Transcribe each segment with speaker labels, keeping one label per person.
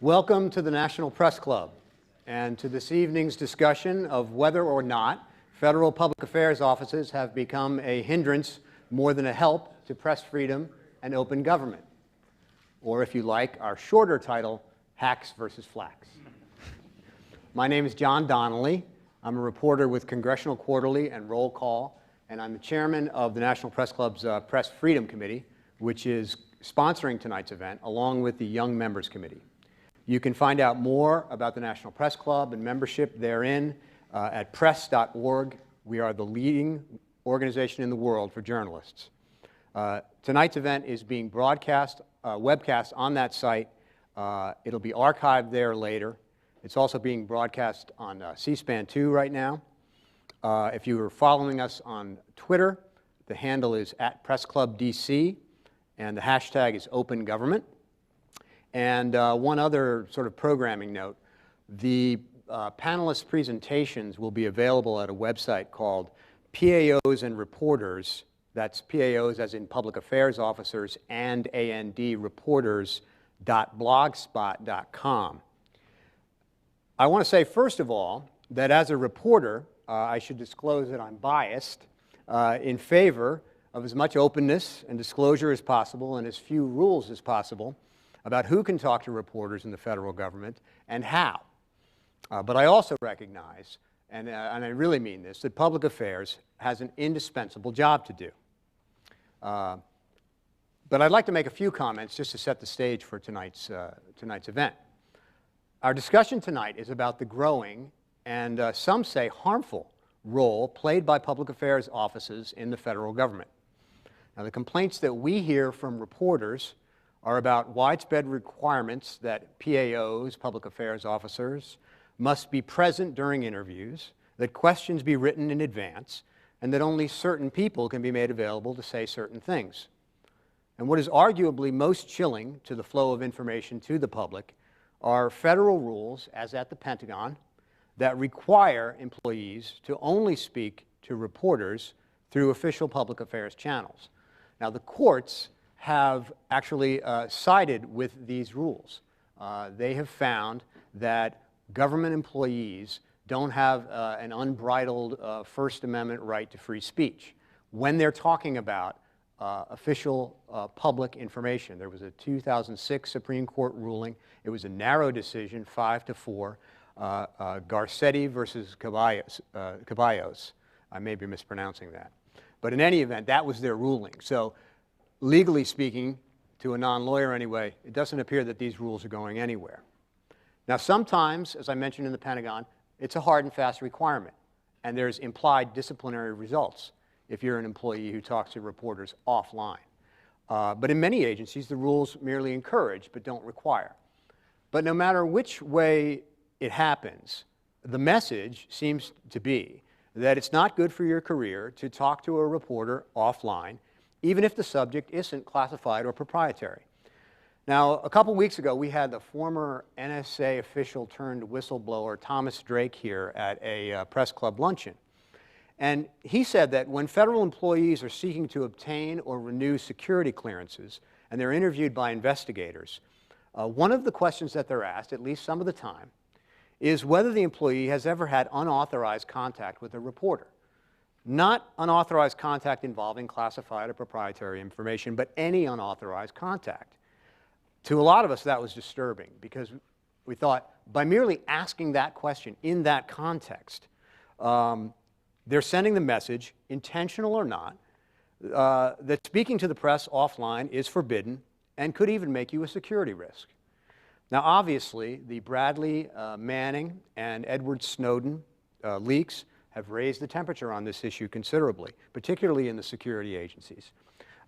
Speaker 1: Welcome to the National Press Club and to this evening's discussion of whether or not federal public affairs offices have become a hindrance more than a help to press freedom and open government. Or if you like, our shorter title, Hacks versus Flacks. My name is John Donnelly. I'm a reporter with Congressional Quarterly and Roll Call, and I'm the chairman of the National Press Club's Press Freedom Committee, which is sponsoring tonight's event, along with the Young Members Committee. You can find out more about the National Press Club and membership therein at press.org. We are the leading organization in the world for journalists. Tonight's event is being broadcast, webcast on that site. It'll be archived there later. It's also being broadcast on C-SPAN 2 right now. If you are following us on Twitter, the handle is @PressClubDC, and the hashtag is OpenGovernment. And one other sort of programming note, the panelist presentations will be available at a website called PAOs and Reporters. That's PAOs as in Public Affairs Officers and AND Reporters.blogspot.com. I want to say, first of all, that as a reporter, I should disclose that I'm biased in favor of as much openness and disclosure as possible and as few rules as possible about who can talk to reporters in the federal government and how. But I also recognize, and I really mean this, that public affairs has an indispensable job to do. But I'd like to make a few comments just to set the stage for tonight's event. Our discussion tonight is about the growing and some say harmful role played by public affairs offices in the federal government. Now, the complaints that we hear from reporters are about widespread requirements that PAOs, public affairs officers, must be present during interviews, that questions be written in advance, and that only certain people can be made available to say certain things. And what is arguably most chilling to the flow of information to the public are federal rules, as at the Pentagon, that require employees to only speak to reporters through official public affairs channels. Now, the courts have actually sided with these rules. They have found that government employees don't have an unbridled First Amendment right to free speech when they're talking about official public information. There was a 2006 Supreme Court ruling. It was a narrow decision, 5-4, Garcetti versus Caballos. I may be mispronouncing that. But in any event, that was their ruling. So legally speaking, to a non-lawyer anyway, it doesn't appear that these rules are going anywhere. Now, sometimes, as I mentioned in the Pentagon, it's a hard and fast requirement, and there's implied disciplinary results if you're an employee who talks to reporters offline. But in many agencies, the rules merely encourage but don't require. But no matter which way it happens, the message seems to be that it's not good for your career to talk to a reporter offline, even if the subject isn't classified or proprietary. Now, a couple weeks ago, we had the former NSA official turned whistleblower Thomas Drake here at a press club luncheon. And he said that when federal employees are seeking to obtain or renew security clearances, and they're interviewed by investigators, one of the questions that they're asked, at least some of the time, is whether the employee has ever had unauthorized contact with a reporter. Not unauthorized contact involving classified or proprietary information, but any unauthorized contact. To a lot of us, that was disturbing because we thought by merely asking that question in that context, they're sending the message, intentional or not, that speaking to the press offline is forbidden and could even make you a security risk. Now, obviously, the Bradley Manning and Edward Snowden leaks have raised the temperature on this issue considerably, particularly in the security agencies.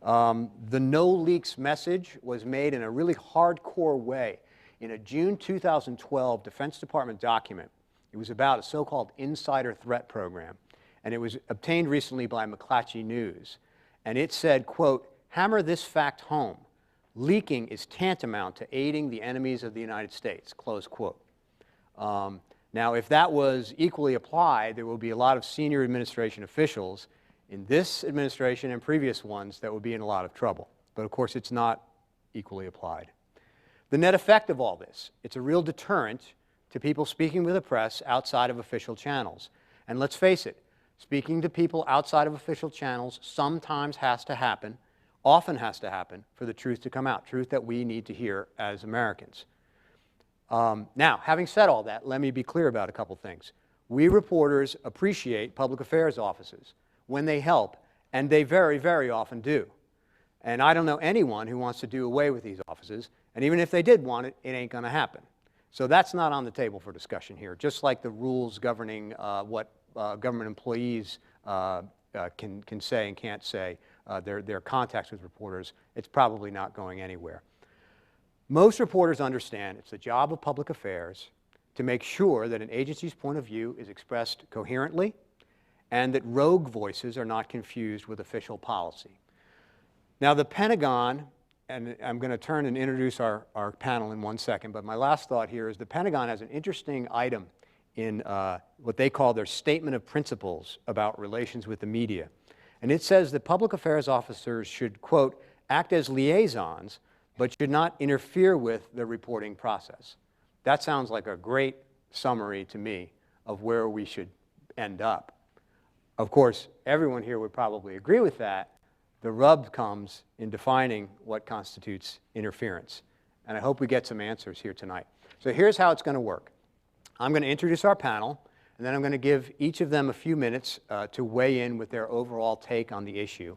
Speaker 1: The no leaks message was made in a really hardcore way in a June 2012 Defense Department document. It was about a so-called insider threat program, and it was obtained recently by McClatchy News. And it said, quote, "Hammer this fact home. Leaking is tantamount to aiding the enemies of the United States," close quote. Now, if that was equally applied, there will be a lot of senior administration officials in this administration and previous ones that would be in a lot of trouble. But of course, it's not equally applied. The net effect of all this, it's a real deterrent to people speaking with the press outside of official channels. And let's face it, speaking to people outside of official channels sometimes has to happen, often has to happen, for the truth to come out, truth that we need to hear as Americans. Now, having said all that, let me be clear about a couple things. We reporters appreciate public affairs offices when they help, and they very, very often do. And I don't know anyone who wants to do away with these offices, and even if they did want it, it ain't going to happen. So that's not on the table for discussion here, just like the rules governing what government employees can say and can't say, their contacts with reporters, it's probably not going anywhere. Most reporters understand it's the job of public affairs to make sure that an agency's point of view is expressed coherently and that rogue voices are not confused with official policy. Now, the Pentagon, and I'm going to turn and introduce our panel in 1 second, but my last thought here is the Pentagon has an interesting item in what they call their Statement of Principles about relations with the media. And it says that public affairs officers should, quote, act as liaisons, but should not interfere with the reporting process. That sounds like a great summary to me of where we should end up. Of course, everyone here would probably agree with that. The rub comes in defining what constitutes interference. And I hope we get some answers here tonight. So here's how it's going to work. I'm going to introduce our panel, and then I'm going to give each of them a few minutes to weigh in with their overall take on the issue.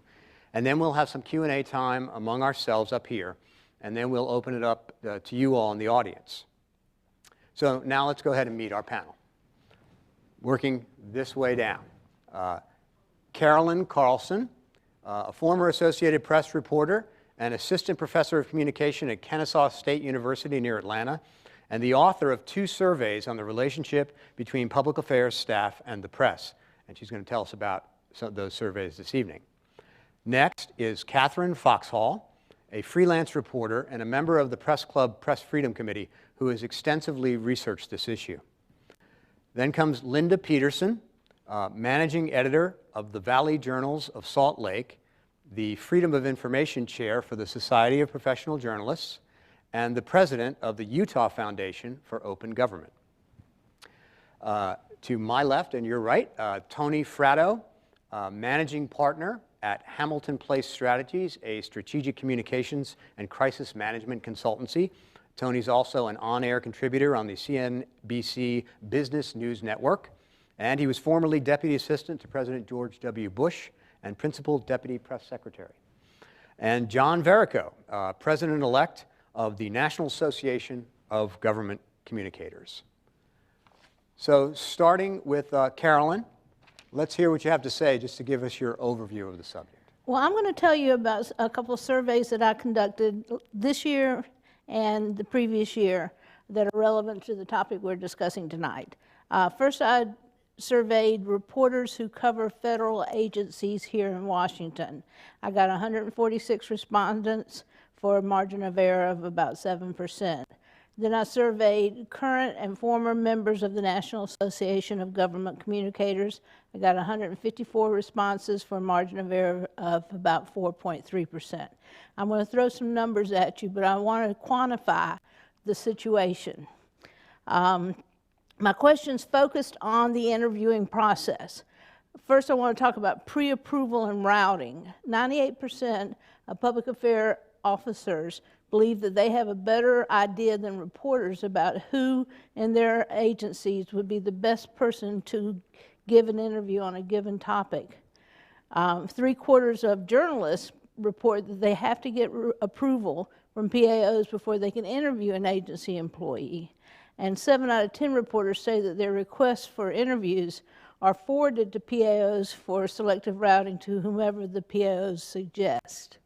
Speaker 1: And then we'll have some Q&A time among ourselves up here, and then we'll open it up to you all in the audience. So now let's go ahead and meet our panel. Working this way down. Carolyn Carlson, a former Associated Press reporter and assistant professor of communication at Kennesaw State University near Atlanta, and the author of 2 surveys on the relationship between public affairs staff and the press. And she's going to tell us about some of those surveys this evening. Next is Catherine Foxhall, a freelance reporter and a member of the Press Club Press Freedom Committee who has extensively researched this issue. Then comes Linda Peterson, managing editor of the Valley Journals of Salt Lake, the Freedom of Information Chair for the Society of Professional Journalists, and the president of the Utah Foundation for Open Government. To my left and your right, Tony Fratto, managing partner at Hamilton Place Strategies, a strategic communications and crisis management consultancy. Tony's also an on-air contributor on the CNBC Business News Network, and he was formerly Deputy Assistant to President George W. Bush and Principal Deputy Press Secretary. And John Verico, President-elect of the National Association of Government Communicators. So starting with Carolyn, let's hear what you have to say just to give us your overview of the subject.
Speaker 2: Well, I'm going to tell you about a couple of surveys that I conducted this year and the previous year that are relevant to the topic we're discussing tonight. First, I surveyed reporters who cover federal agencies here in Washington. I got 146 respondents for a margin of error of about 7%. Then I surveyed current and former members of the National Association of Government Communicators. I got 154 responses for a margin of error of about 4.3%. I'm going to throw some numbers at you, but I want to quantify the situation. My questions focused on the interviewing process. First, I want to talk about pre-approval and routing. 98% of public affairs officers believe that they have a better idea than reporters about who in their agencies would be the best person to give an interview on a given topic. 3/4 of journalists report that they have to get approval from PAOs before they can interview an agency employee. And 7 out of 10 reporters say that their requests for interviews are forwarded to PAOs for selective routing to whomever the PAOs suggest.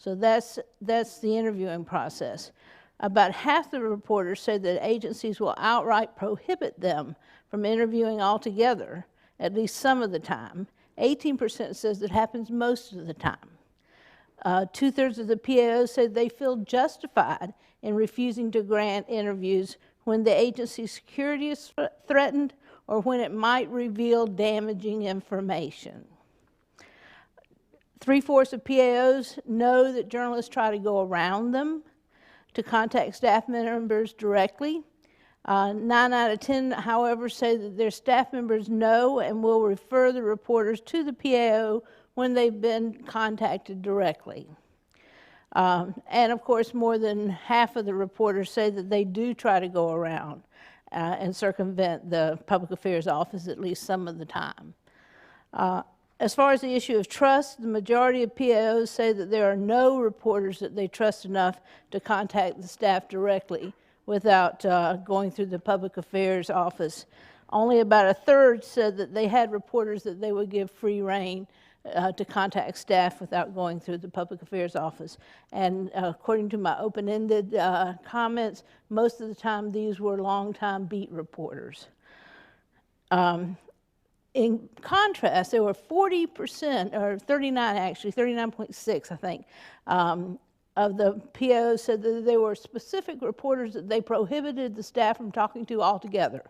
Speaker 2: So that's the interviewing process. About half the reporters say that agencies will outright prohibit them from interviewing altogether, at least some of the time. 18% says it happens most of the time. 2/3 of the PAOs said they feel justified in refusing to grant interviews when the agency's security is threatened or when it might reveal damaging information. 3/4 of PAOs know that journalists try to go around them to contact staff members directly. 9 out of 10, however, say that their staff members know and will refer the reporters to the PAO when they've been contacted directly. And of course, more than half of the reporters say that they do try to go around and circumvent the Public Affairs Office at least some of the time. As far as the issue of trust, the majority of PAOs say that there are no reporters that they trust enough to contact the staff directly without going through the Public Affairs Office. Only about a third said that they had reporters that they would give free rein to contact staff without going through the Public Affairs Office. And according to my open-ended comments, most of the time these were longtime beat reporters. In contrast, there were 40%, or 39 actually, 39.6 I think, of the POs said that there were specific reporters that they prohibited the staff from talking to altogether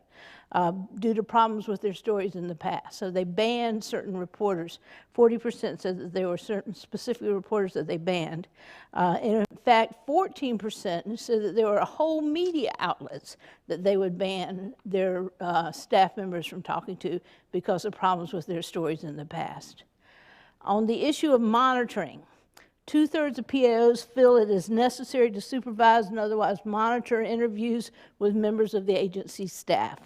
Speaker 2: due to problems with their stories in the past. So they banned certain reporters. 40% said that there were certain specific reporters that they banned. In fact, 14% said that there were whole media outlets that they would ban their staff members from talking to because of problems with their stories in the past. On the issue of monitoring, 2/3 of PAOs feel it is necessary to supervise and otherwise monitor interviews with members of the agency's staff.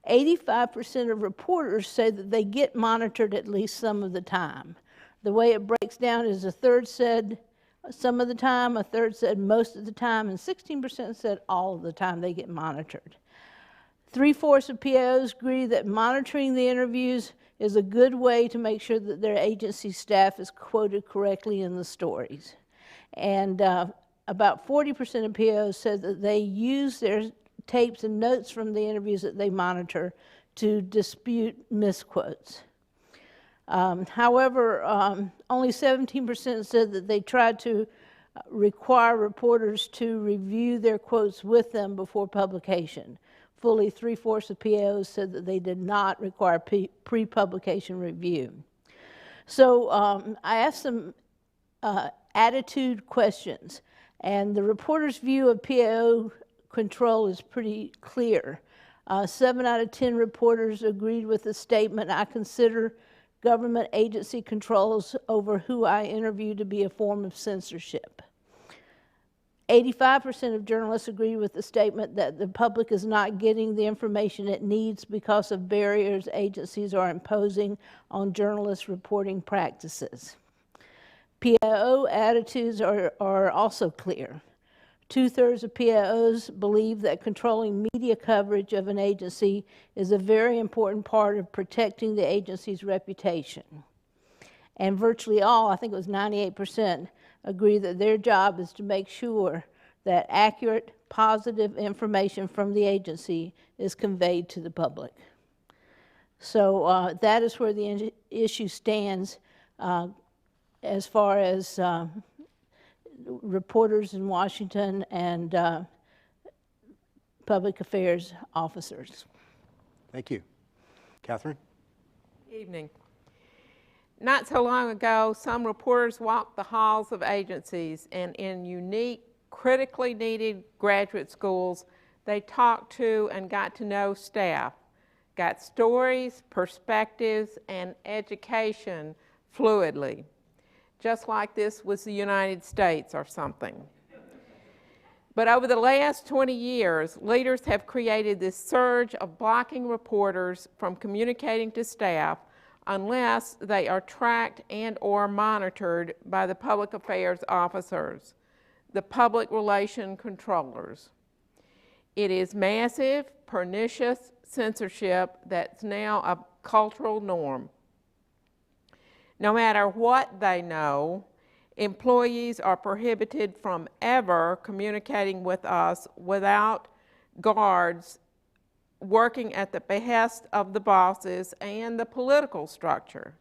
Speaker 2: 85% of reporters say that they get monitored at least some of the time. The way it breaks down is 1/3 said some of the time, 1/3 said most of the time, and 16% said all of the time they get monitored. 3/4 of PAOs agree that monitoring the interviews is a good way to make sure that their agency staff is quoted correctly in the stories. And about 40% of PAOs said that they use their tapes and notes from the interviews that they monitor to dispute misquotes. However, only 17% said that they tried to require reporters to review their quotes with them before publication. Fully 3/4 of PAOs said that they did not require pre-publication review. So I asked some attitude questions, and the reporter's view of PAO control is pretty clear. 7 out of 10 reporters agreed with the statement, "I consider government agency controls over who I interview to be a form of censorship." 85% of journalists agree with the statement that the public is not getting the information it needs because of barriers agencies are imposing on journalists' reporting practices. PAO attitudes are also clear. 2/3 of PAOs believe that controlling media coverage of an agency is a very important part of protecting the agency's reputation. And virtually all, I think it was 98%, agree that their job is to make sure that accurate, positive information from the agency is conveyed to the public. So that is where the issue stands as far as reporters in Washington and public affairs officers.
Speaker 1: Thank you. Catherine?
Speaker 3: Good evening. Not so long ago, some reporters walked the halls of agencies, and in unique, critically needed graduate schools, they talked to and got to know staff, got stories, perspectives, and education fluidly, just like this was the United States or something. But over the last 20 years, leaders have created this surge of blocking reporters from communicating to staff unless they are tracked and or monitored by the public affairs officers, the public relation controllers. It is massive, pernicious censorship that's now a cultural norm. No matter what they know, employees are prohibited from ever communicating with us without guards working at the behest of the bosses and the political structure.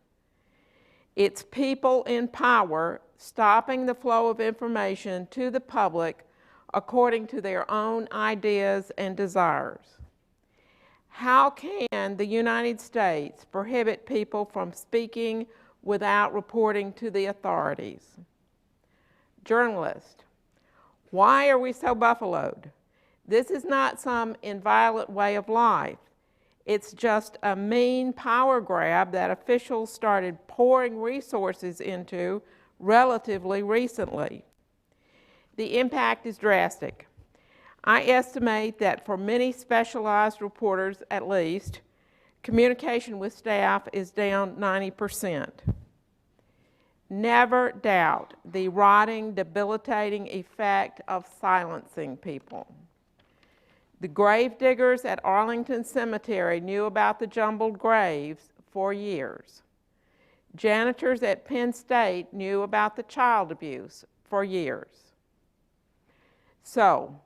Speaker 3: It's people in power stopping the flow of information to the public according to their own ideas and desires. How can the United States prohibit people from speaking without reporting to the authorities? Journalists, Why are we so buffaloed? This is not some inviolate way of life. It's just a mean power grab that officials started pouring resources into relatively recently. The impact is drastic. I estimate that for many specialized reporters at least, communication with staff is down 90%. Never doubt the rotting, debilitating effect of silencing people. The grave diggers at Arlington Cemetery knew about the jumbled graves for years. Janitors at Penn State knew about the child abuse for years. So,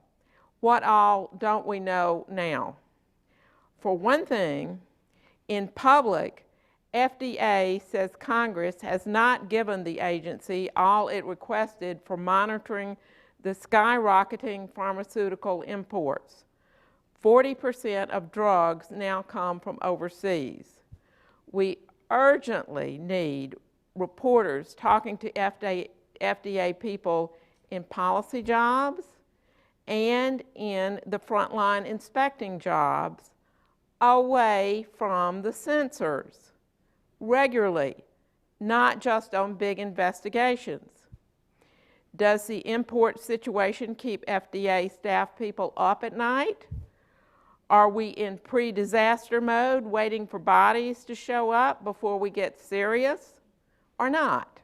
Speaker 3: what all don't we know now? For one thing, in public, FDA says Congress has not given the agency all it requested for monitoring the skyrocketing pharmaceutical imports. 40% of drugs now come from overseas. We urgently need reporters talking to FDA people in policy jobs and in the frontline inspecting jobs away from the censors regularly, not just on big investigations. Does the import situation keep FDA staff people up at night? Are we in pre-disaster mode waiting for bodies to show up before we get serious or not?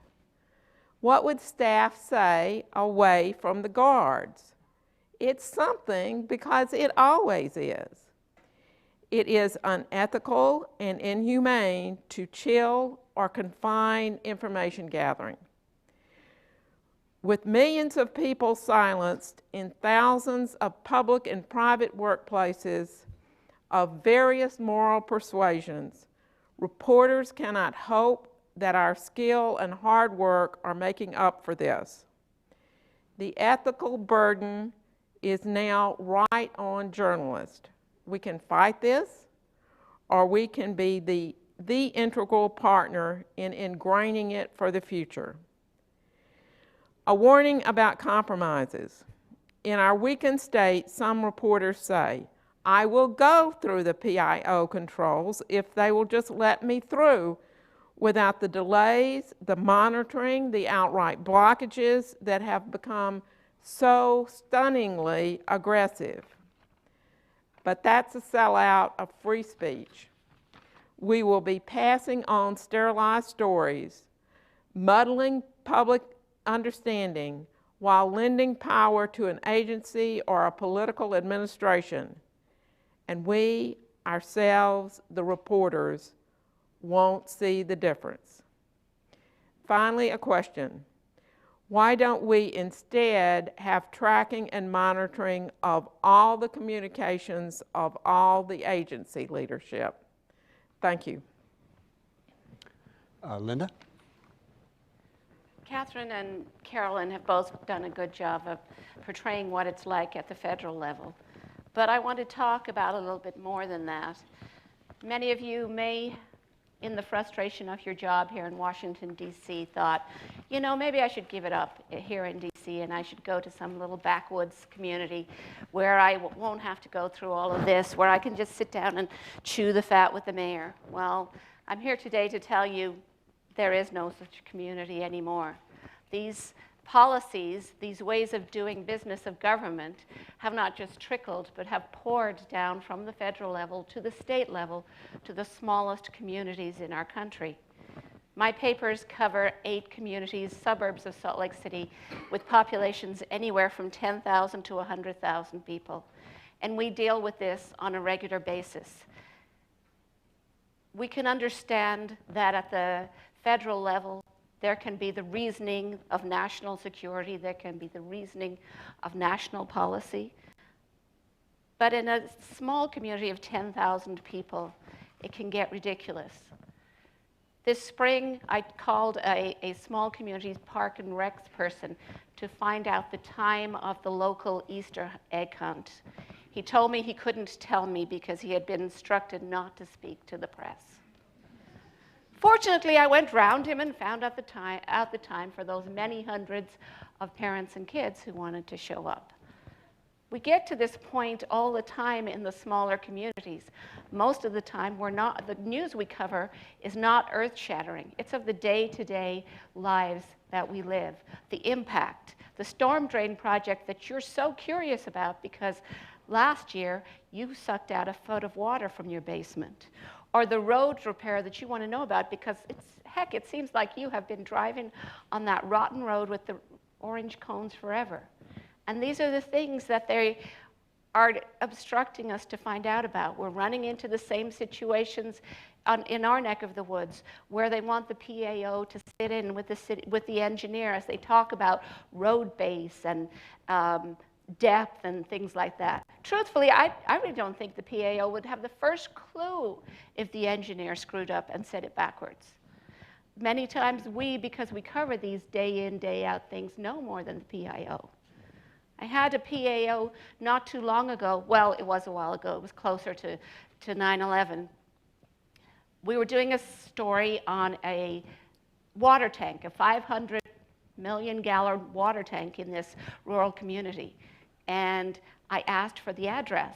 Speaker 3: What would staff say away from the guards? It's something because it always is. It is unethical and inhumane to chill or confine information gathering. With millions of people silenced in thousands of public and private workplaces of various moral persuasions, reporters cannot hope that our skill and hard work are making up for this. The ethical burden is now right on journalists. We can fight this, or we can be the integral partner in ingraining it for the future. A warning about compromises. In our weakened state, some reporters say, I will go through the PIO controls if they will just let me through without the delays, the monitoring, the outright blockages that have become so stunningly aggressive. But that's a sellout of free speech. We will be passing on sterilized stories, muddling public understanding while lending power to an agency or a political administration. And we, ourselves, the reporters, won't see the difference. Finally, a question. Why don't we instead have tracking and monitoring of all the communications of all the agency leadership? Thank you.
Speaker 1: Linda?
Speaker 4: Catherine and Carolyn have both done a good job of portraying what it's like at the federal level. But I want to talk about a little bit more than that. Many of you may, in the frustration of your job here in Washington, D.C., thought, you know, maybe I should give it up here in D.C. and I should go to some little backwoods community where I won't have to go through all of this, where I can just sit down and chew the fat with the mayor. Well, I'm here today to tell you there is no such community anymore. These policies, these ways of doing business of government have not just trickled, but have poured down from the federal level to the state level to the smallest communities in our country. My papers cover 8 communities, suburbs of Salt Lake City, with populations anywhere from 10,000 to 100,000 people. And we deal with this on a regular basis. We can understand that at the federal level, there can be the reasoning of national security, there can be the reasoning of national policy. But in a small community of 10,000 people, it can get ridiculous. This spring, I called a small community park and recs person to find out the time of the local Easter egg hunt. He told me he couldn't tell me because he had been instructed not to speak to the press. Fortunately, I went round him and found out the time for those many hundreds of parents and kids who wanted to show up. We get to this point all the time in the smaller communities. Most of the time, the news we cover is not earth-shattering. It's of the day-to-day lives that we live, the impact, the storm drain project that you're so curious about because last year you sucked out a foot of water from your basement, or the road repair that you want to know about because heck, it seems like you have been driving on that rotten road with the orange cones forever. And these are the things that they are obstructing us to find out about. We're running into the same situations in our neck of the woods where they want the PAO to sit in with the engineer as they talk about road base and depth and things like that. Truthfully, I really don't think the PAO would have the first clue if the engineer screwed up and said it backwards. Many times because we cover these day in, day out things, know more than the PAO. I had a PAO not too long ago. Well, it was a while ago. It was closer to 9/11. We were doing a story on a water tank, a 500 million gallon water tank in this rural community. And I asked for the address.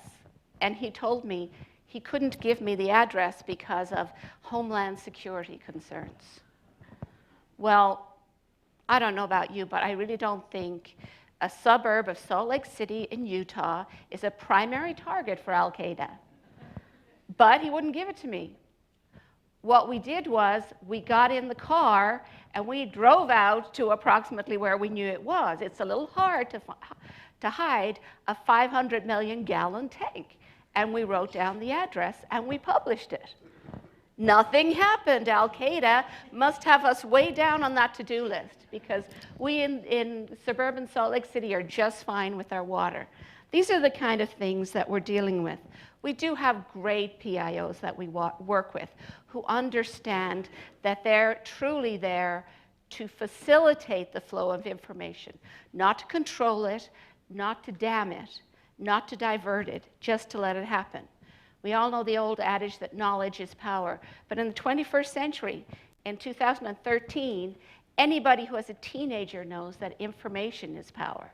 Speaker 4: And he told me he couldn't give me the address because of Homeland Security concerns. Well, I don't know about you, but I really don't think a suburb of Salt Lake City in Utah is a primary target for Al-Qaeda. But he wouldn't give it to me. What we did was we got in the car and we drove out to approximately where we knew it was. It's a little hard to hide a 500 million gallon tank. And we wrote down the address and we published it. Nothing happened. Al-Qaeda must have us way down on that to-do list because we in suburban Salt Lake City are just fine with our water. These are the kind of things that we're dealing with. We do have great PIOs that we work with who understand that they're truly there to facilitate the flow of information, not to control it, not to dam it, not to divert it, just to let it happen. We all know the old adage that knowledge is power. But in the 21st century, in 2013, anybody who has a teenager knows that information is power.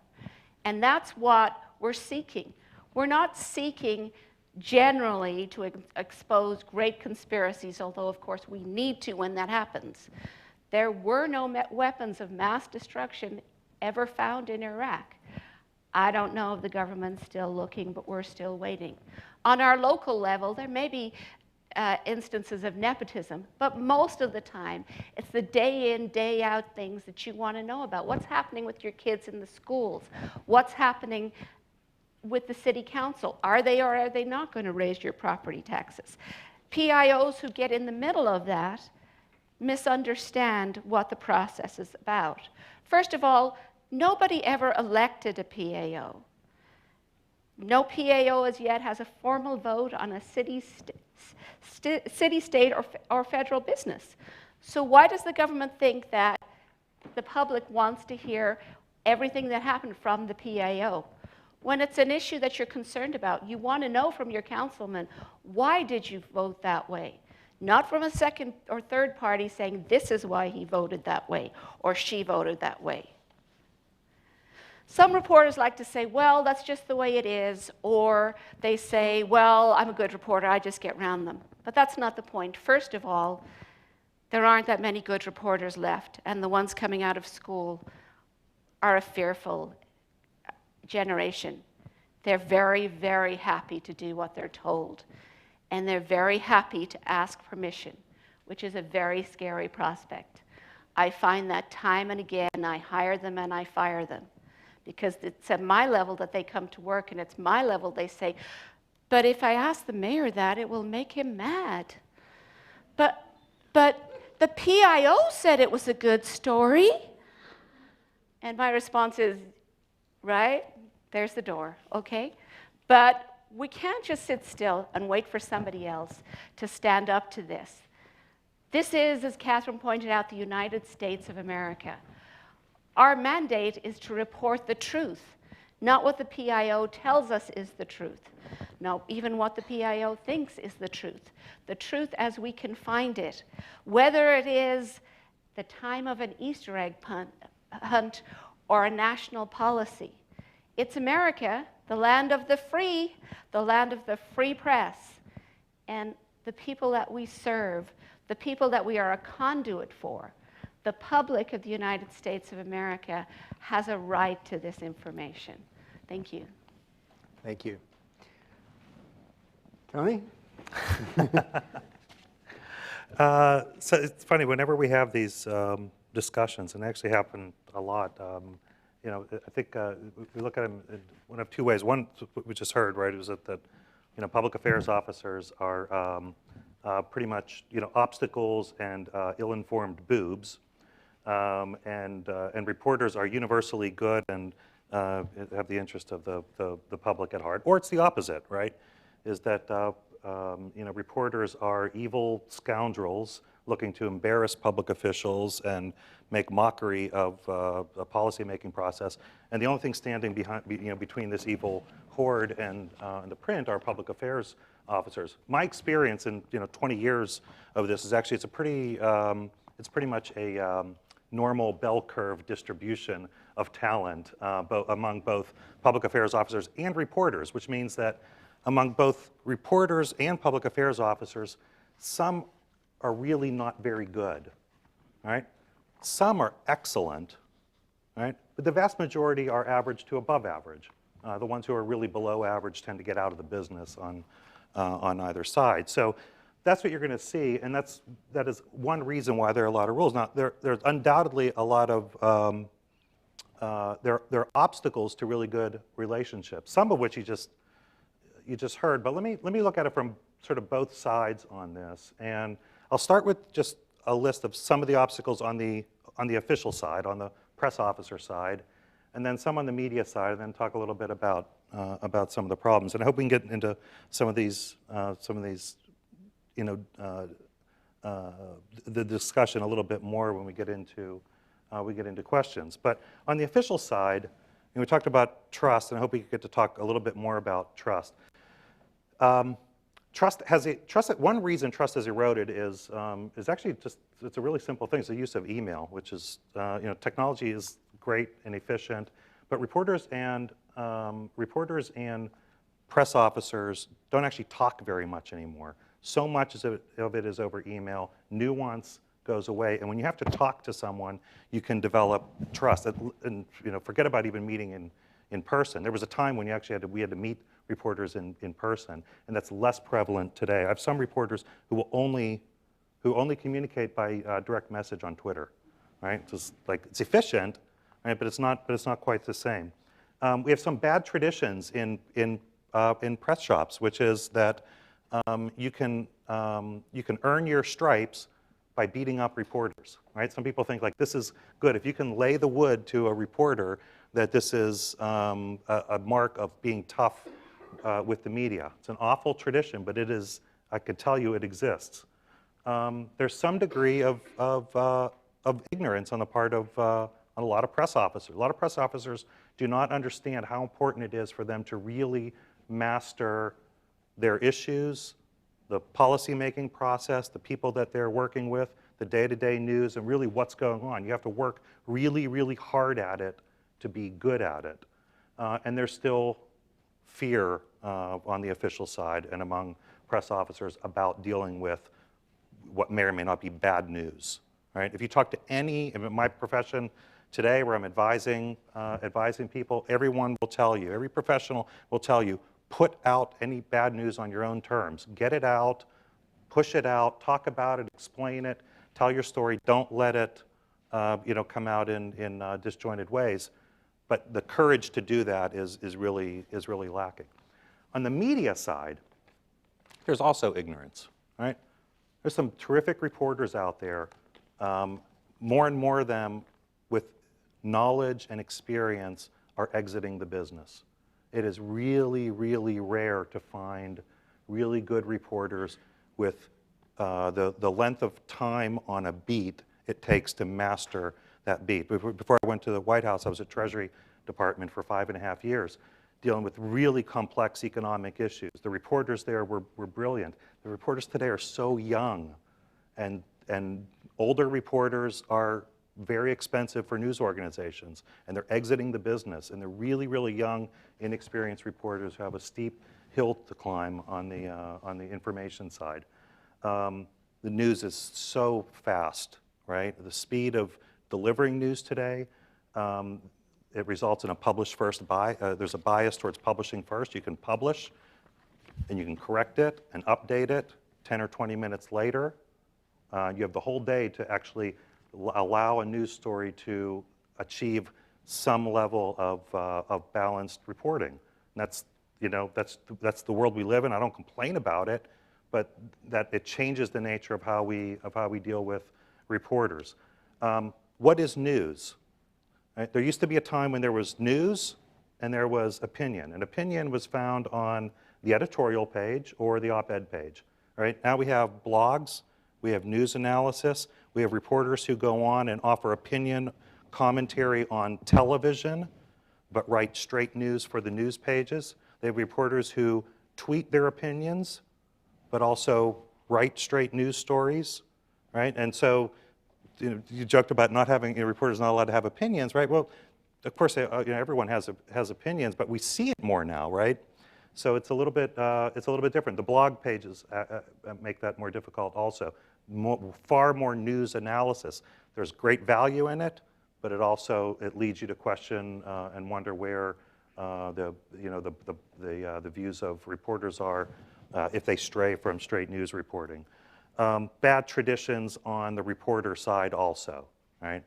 Speaker 4: And that's what we're seeking. We're not seeking generally to expose great conspiracies, although of course we need to when that happens. There were no weapons of mass destruction ever found in Iraq. I don't know if the government's still looking, but we're still waiting. On our local level, there may be instances of nepotism, but most of the time, it's the day in, day out things that you want to know about. What's happening with your kids in the schools? What's happening with the city council? Are they or are they not going to raise your property taxes? PIOs who get in the middle of that misunderstand what the process is about. First of all, nobody ever elected a PAO. No PAO as yet has a formal vote on a city, state, or federal business. So why does the government think that the public wants to hear everything that happened from the PAO? When it's an issue that you're concerned about, you want to know from your councilman, why did you vote that way? Not from a second or third party saying, this is why he voted that way, or she voted that way. Some reporters like to say, well, that's just the way it is, or they say, well, I'm a good reporter, I just get around them. But that's not the point. First of all, there aren't that many good reporters left, and the ones coming out of school are a fearful generation. They're very, very happy to do what they're told, and they're very happy to ask permission, which is a very scary prospect. I find that time and again, I hire them and I fire them. Because it's at my level that they come to work, and it's my level they say, but if I ask the mayor that, it will make him mad. But the PIO said it was a good story. And my response is, right, there's the door, okay? But we can't just sit still and wait for somebody else to stand up to this. This is, as Catherine pointed out, the United States of America. Our mandate is to report the truth, not what the PIO tells us is the truth. No, even what the PIO thinks is the truth as we can find it. Whether it is the time of an Easter egg hunt or a national policy. It's America, the land of the free press. And the people that we serve, the people that we are a conduit for, the public of the United States of America has a right to this information. Thank you.
Speaker 1: Thank you. Tony?
Speaker 5: So it's funny, whenever we have these discussions, and they actually happen a lot, you know, I think we look at them in one of two ways. One, we just heard, right, is that you know, public affairs officers are pretty much, you know, obstacles and ill-informed boobs, and reporters are universally good and have the interest of the public at heart. Or it's the opposite, right, is that you know, reporters are evil scoundrels looking to embarrass public officials and make mockery of a policy-making process. And the only thing standing behind, you know, between this evil horde and the print are public affairs officers. My experience in, you know, 20 years of this is actually, it's pretty much a normal bell curve distribution of talent among both public affairs officers and reporters, which means that among both reporters and public affairs officers, some are really not very good, right? Some are excellent, right? But the vast majority are average to above average. The ones who are really below average tend to get out of the business on either side. So that's what you're going to see, and that is one reason why there are a lot of rules. Now, there's undoubtedly a lot of there are obstacles to really good relationships, some of which you just heard. But let me look at it from sort of both sides on this, and I'll start with just a list of some of the obstacles on the official side, on the press officer side, and then some on the media side, and then talk a little bit about some of the problems. And I hope we can get into some of these, you know, the discussion a little bit more when we get into questions. But on the official side, we talked about trust, and I hope we get to talk a little bit more about trust. One reason trust has eroded is actually just, it's a really simple thing. It's the use of email, which is, you know, technology is great and efficient, but reporters and press officers don't actually talk very much anymore. So much of it is over email. Nuance goes away, and when you have to talk to someone, you can develop trust. And you know, forget about even meeting in person. There was a time when we had to meet reporters in person, and that's less prevalent today. I have some reporters who only communicate by direct message on Twitter, right? Just like, it's efficient, right? But it's not quite the same. We have some bad traditions in press shops, which is that you can earn your stripes by beating up reporters, right? Some people think like this is good. If you can lay the wood to a reporter that this is a mark of being tough with the media. It's an awful tradition, but it is, I could tell you it exists. There's some degree of ignorance on the part of a lot of press officers. A lot of press officers do not understand how important it is for them to really master their issues, the policy-making process, the people that they're working with, the day-to-day news, and really what's going on. You have to work really, really hard at it to be good at it. And there's still fear on the official side and among press officers about dealing with what may or may not be bad news, right? If you talk to in my profession today where I'm advising people, everyone will tell you, every professional will tell you, put out any bad news on your own terms. Get it out, push it out, talk about it, explain it, tell your story. Don't let it you know, come out in disjointed ways. But the courage to do that is really lacking. On the media side, there's also ignorance, right? There's some terrific reporters out there, more and more of them with knowledge and experience are exiting the business. It is really, really rare to find really good reporters with the length of time on a beat it takes to master that beat. Before I went to the White House, I was at Treasury Department for 5.5 years, dealing with really complex economic issues. The reporters there were brilliant. The reporters today are so young, and older reporters are very expensive for news organizations, and they're exiting the business, and they're really, really young, inexperienced reporters who have a steep hill to climb on the information side. The news is so fast, right? The speed of delivering news today, it results in a publish first bias. There's a bias towards publishing first. You can publish, and you can correct it and update it 10 or 20 minutes later. You have the whole day to actually allow a news story to achieve some level of balanced reporting. And that's, you know, that's the world we live in. I don't complain about it, but that it changes the nature of how we deal with reporters. What is news? Right? There used to be a time when there was news and there was opinion. And opinion was found on the editorial page or the op-ed page. Right? Now we have blogs, we have news analysis, we have reporters who go on and offer opinion commentary on television, but write straight news for the news pages. They have reporters who tweet their opinions, but also write straight news stories, right? And so, you know, you joked about not having, you know, reporters not allowed to have opinions, right? Well, of course, you know, everyone has opinions, but we see it more now, right? So it's a little bit different. The blog pages make that more difficult also. Far more news analysis. There's great value in it, but it leads you to question and wonder where the views of reporters are if they stray from straight news reporting. Bad traditions on the reporter side also, right?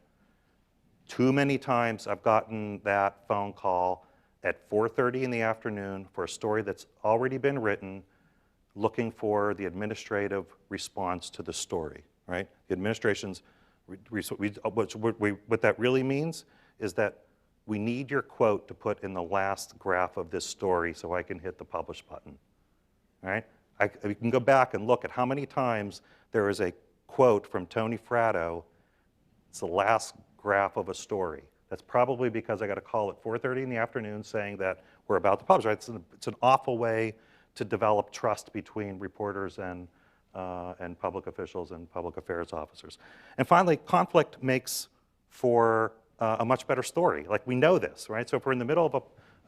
Speaker 5: Too many times I've gotten that phone call at 4:30 in the afternoon for a story that's already been written, looking for the administrative response to the story, right? The administration's, what that really means is that we need your quote to put in the last graph of this story so I can hit the publish button, right? We can go back and look at how many times there is a quote from Tony Fratto. It's the last graph of a story. That's probably because I got a call at 4:30 in the afternoon saying that we're about to publish, right? It's an awful way to develop trust between reporters and public officials and public affairs officers. And finally, conflict makes for a much better story. Like, we know this, right? So if we're in the middle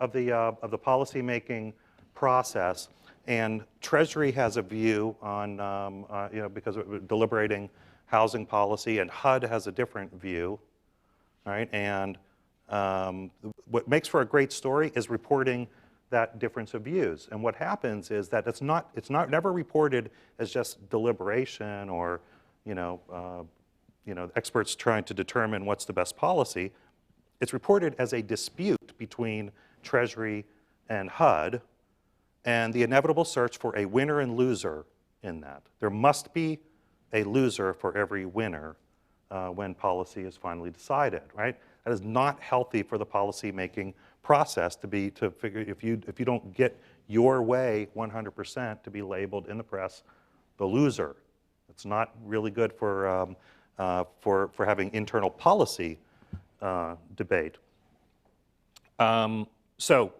Speaker 5: of the policy-making process, and Treasury has a view on, you know, because we're deliberating housing policy, and HUD has a different view, right? And what makes for a great story is reporting that difference of views. And what happens is that it's never reported as just deliberation or, you know, experts trying to determine what's the best policy. It's reported as a dispute between Treasury and HUD, and the inevitable search for a winner and loser in that. There must be a loser for every winner when policy is finally decided, right? That is not healthy for the policy-making process to figure, if you don't get your way 100%, to be labeled in the press the loser. It's not really good for having internal policy debate. So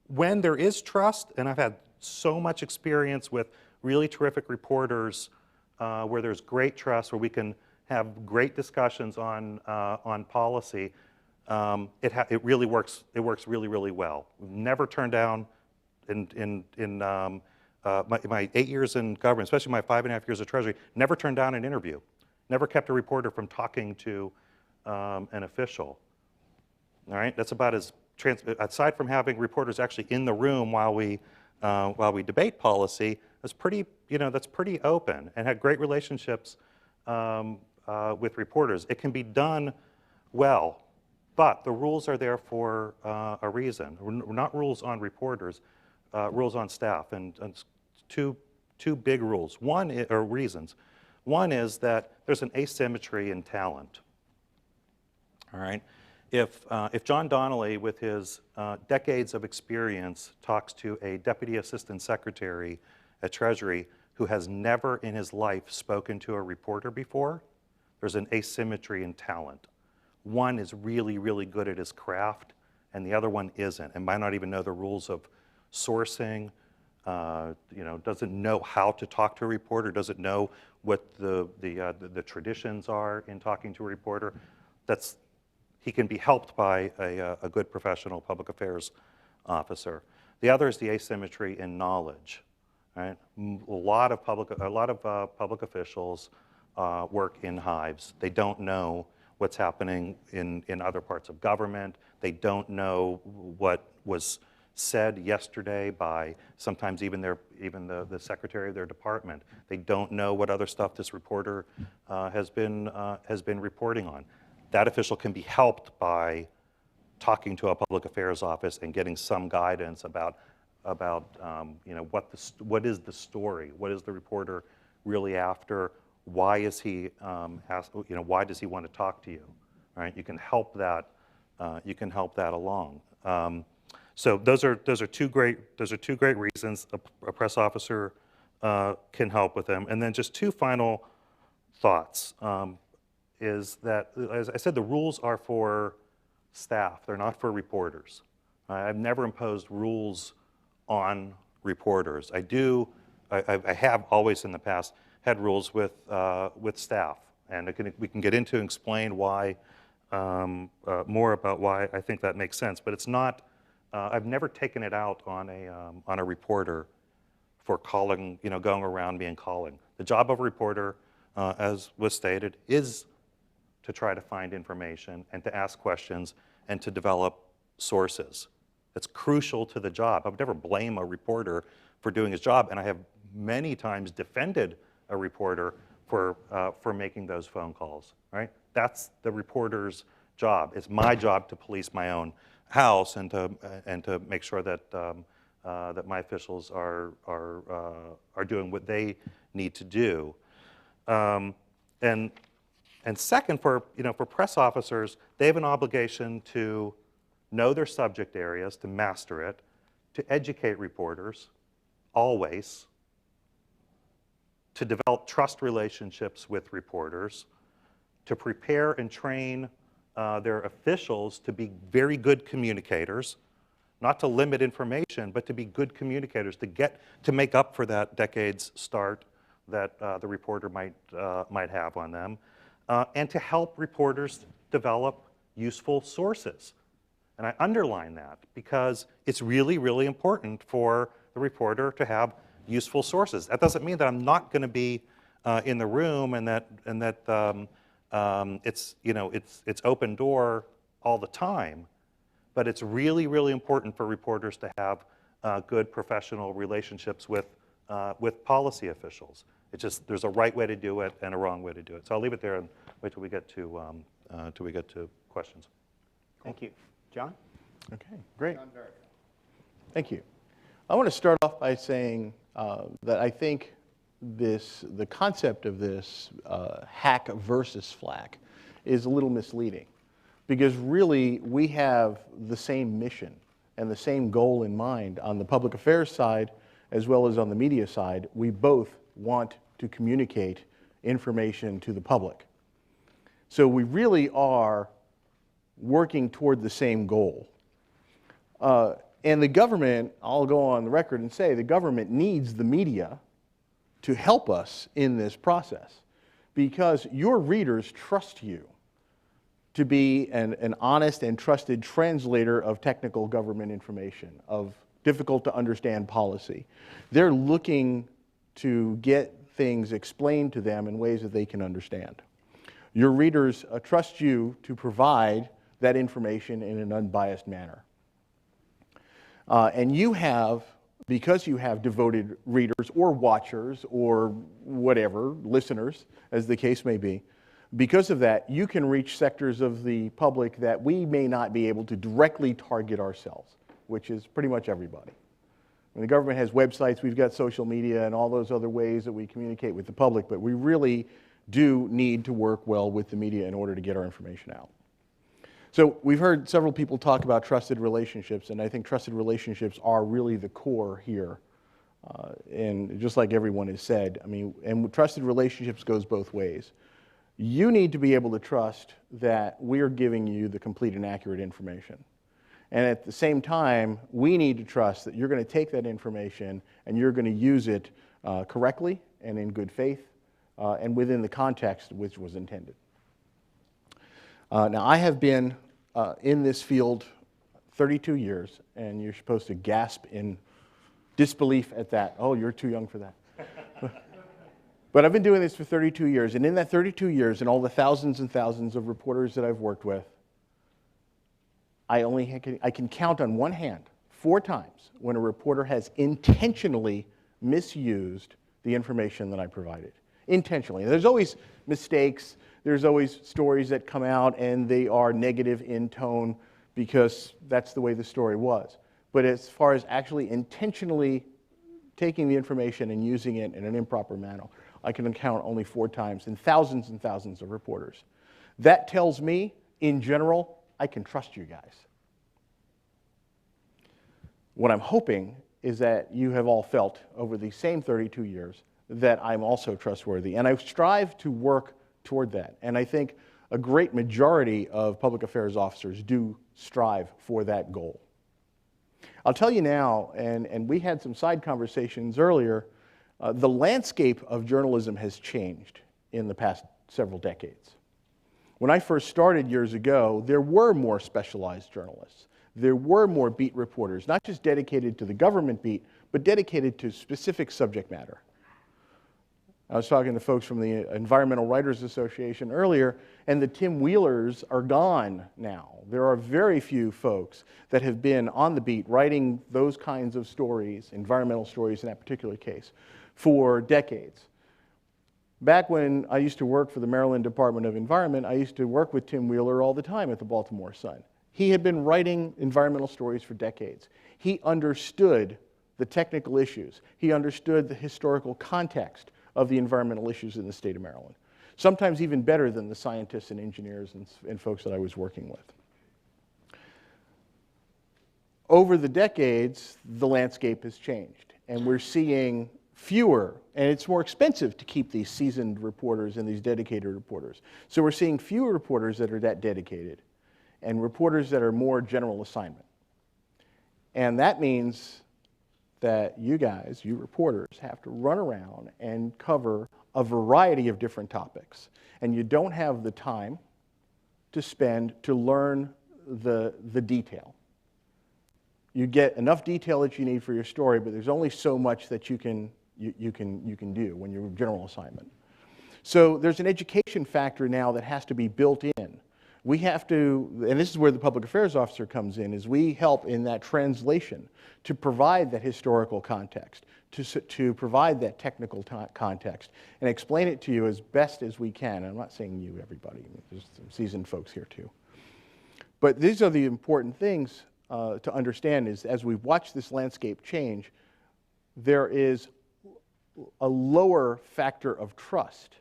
Speaker 5: when there is trust, and I've had so much experience with really terrific reporters where there's great trust, where we can have great discussions on policy, it really works. It works really, really well. We've never turned down in my 8 years in government, especially my 5.5 years of Treasury, never turned down an interview. Never kept a reporter from talking to an official. All right, that's about as aside from having reporters actually in the room while we debate policy, that's pretty open, and had great relationships with reporters. It can be done well, but the rules are there for a reason. Not rules on reporters, rules on staff, and two big rules. Reasons. One is that there's an asymmetry in talent. All right. If John Donnelly, with his decades of experience, talks to a deputy assistant secretary at Treasury who has never in his life spoken to a reporter before, there's an asymmetry in talent. One is really, really good at his craft, and the other one isn't, and might not even know the rules of sourcing, doesn't know how to talk to a reporter, doesn't know what the traditions are in talking to a reporter. he can be helped by a good professional public affairs officer. The other is the asymmetry in knowledge. Right? A lot of public officials work in hives. They don't know what's happening in other parts of government. They don't know what was said yesterday by sometimes even the secretary of their department. They don't know what other stuff this reporter has been reporting on. That official can be helped by talking to a public affairs office and getting some guidance about what is the story, what is the reporter really after, why is he why does he want to talk to you, right? You can help that along. So those are two great reasons a press officer can help with them. And then just two final thoughts is that, as I said, the rules are for staff. They're not for reporters. I've never imposed rules on reporters. I have always in the past had rules with staff, and we can get into and explain why more about why I think that makes sense. But it's not. I've never taken it out on a reporter for calling, going around me and calling. The job of a reporter, as was stated, is to try to find information and to ask questions and to develop sources. That's crucial to the job. I would never blame a reporter for doing his job, and I have many times defended a reporter for making those phone calls, right? That's the reporter's job. It's my job to police my own house and to make sure that that my officials are doing what they need to do. And second, for press officers, they have an obligation to know their subject areas, to master it, to educate reporters, always, to develop trust relationships with reporters, to prepare and train their officials to be very good communicators, not to limit information, but to be good communicators, to make up for that decade's start that the reporter might have on them, and to help reporters develop useful sources. And I underline that because it's really, really important for the reporter to have useful sources. That doesn't mean that I'm not going to be in the room and that it's open door all the time, but it's really, really important for reporters to have good professional relationships with policy officials. It's just there's a right way to do it and a wrong way to do it. So I'll leave it there and wait till we get to questions.
Speaker 1: Thank you. John?
Speaker 6: Okay, great. Thank you. I want to start off by saying that I think the concept of this hack versus flack is a little misleading, because really we have the same mission and the same goal in mind on the public affairs side as well as on the media side. We both want to communicate information to the public. So we really are working toward the same goal. And the government, I'll go on the record and say, the government needs the media to help us in this process, because your readers trust you to be an honest and trusted translator of technical government information, of difficult to understand policy. They're looking to get things explained to them in ways that they can understand. Your readers trust you to provide that information in an unbiased manner. And you have, because you have devoted readers or watchers or whatever, listeners, as the case may be, because of that, you can reach sectors of the public that we may not be able to directly target ourselves, which is pretty much everybody. When the government has websites, we've got social media and all those other ways that we communicate with the public, but we really do need to work well with the media in order to get our information out. So we've heard several people talk about trusted relationships, and I think trusted relationships are really the core here. And just like everyone has said, I mean, and trusted relationships goes both ways. You need to be able to trust that we're giving you the complete and accurate information. And at the same time, we need to trust that you're going to take that information and you're going to use it correctly and in good faith and within the context which was intended. Now, I have been in this field 32 years, and you're supposed to gasp in disbelief at that. Oh, you're too young for that. But I've been doing this for 32 years, and in that 32 years, and all the thousands and thousands of reporters that I've worked with, I can count on one hand 4 times when a reporter has intentionally misused the information that I provided. Intentionally. There's always mistakes, there's always stories that come out and they are negative in tone because that's the way the story was. But as far as actually intentionally taking the information and using it in an improper manner, I can count only 4 times in thousands and thousands of reporters. That tells me, in general, I can trust you guys. What I'm hoping is that you have all felt over these same 32 years that I'm also trustworthy. And I strive to work toward that. And I think a great majority of public affairs officers do strive for that goal. I'll tell you now, and we had some side conversations earlier, the landscape of journalism has changed in the past several decades. When I first started years ago, there were more specialized journalists. There were more beat reporters, not just dedicated to the government beat, but dedicated to specific subject matter. I was talking to folks from the Environmental Writers Association earlier, and the Tim Wheelers are gone now. There are very few folks that have been on the beat writing those kinds of stories, environmental stories in that particular case, for decades. Back when I used to work for the Maryland Department of Environment, I used to work with Tim Wheeler all the time at the Baltimore Sun. He had been writing environmental stories for decades. He understood the technical issues. He understood the historical context of the environmental issues in the state of Maryland, sometimes even better than the scientists and engineers and folks that I was working with. Over the decades, the landscape has changed, and we're seeing fewer, and it's more expensive to keep these seasoned reporters and these dedicated reporters. So we're seeing fewer reporters that are that dedicated, and reporters that are more general assignment. And that means that you guys, you reporters, have to run around and cover a variety of different topics. And you don't have the time to spend to learn the detail. You get enough detail that you need for your story, but there's only so much that you can do when you're general assignment. So there's an education factor now that has to be built in. We have to, and this is where the public affairs officer comes in, is we help in that translation to provide that historical context, to provide that technical context, and explain it to you as best as we can. I'm not saying you, everybody. There's some seasoned folks here too. But these are the important things to understand is as we watch this landscape change, there is a lower factor of trust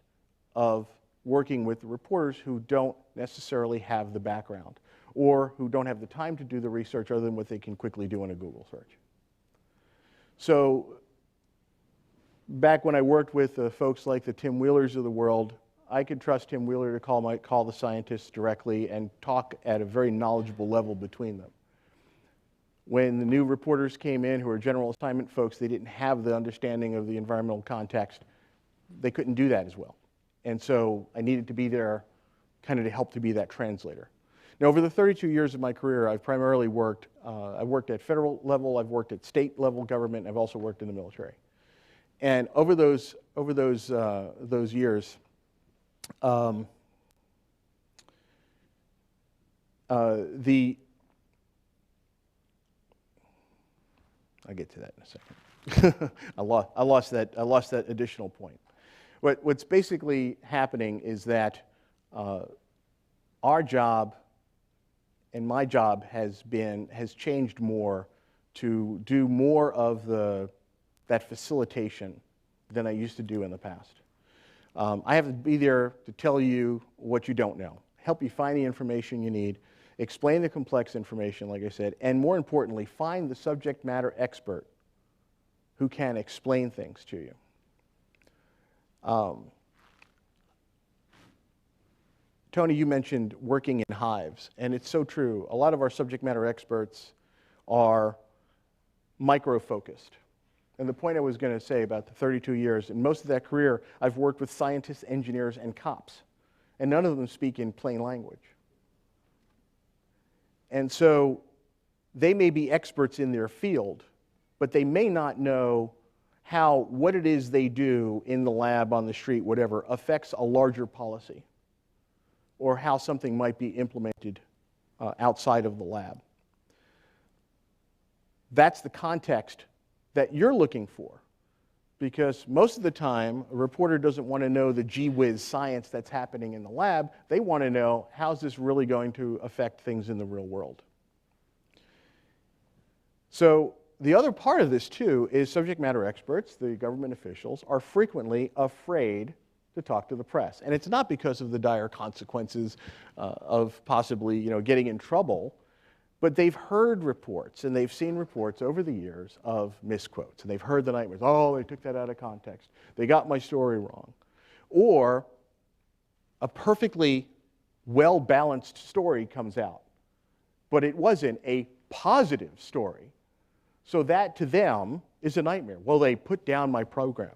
Speaker 6: of working with reporters who don't necessarily have the background or who don't have the time to do the research other than what they can quickly do in a Google search. So back when I worked with folks like the Tim Wheelers of the world, I could trust Tim Wheeler to call the scientists directly and talk at a very knowledgeable level between them. When the new reporters came in who were general assignment folks, they didn't have the understanding of the environmental context. They couldn't do that as well. And so I needed to be there kind of to help to be that translator. Now, over the 32 years of my career, I've primarily worked, I've worked at federal level, I've worked at state level government, I've also worked in the military. And over those years, I'll get to that in a second. I lost that additional point. What's basically happening is that our job and my job has changed more to do more of that facilitation than I used to do in the past. I have to be there to tell you what you don't know, help you find the information you need, explain the complex information, like I said, and more importantly, find the subject matter expert who can explain things to you. Tony, you mentioned working in hives, and it's so true. A lot of our subject matter experts are micro-focused. And the point I was going to say about the 32 years, in most of that career, I've worked with scientists, engineers, and cops. And none of them speak in plain language. And so they may be experts in their field, but they may not know how what it is they do in the lab, on the street, whatever, affects a larger policy, or how something might be implemented outside of the lab. That's the context that you're looking for, because most of the time, a reporter doesn't want to know the gee whiz science that's happening in the lab. They want to know, how's this really going to affect things in the real world? So the other part of this, too, is subject matter experts, the government officials, are frequently afraid to talk to the press. And it's not because of the dire consequences of possibly, getting in trouble, but they've heard reports, and they've seen reports over the years of misquotes. And they've heard the nightmares, oh, they took that out of context. They got my story wrong. Or a perfectly well-balanced story comes out, but it wasn't a positive story. So that, to them, is a nightmare. Well, they put down my program.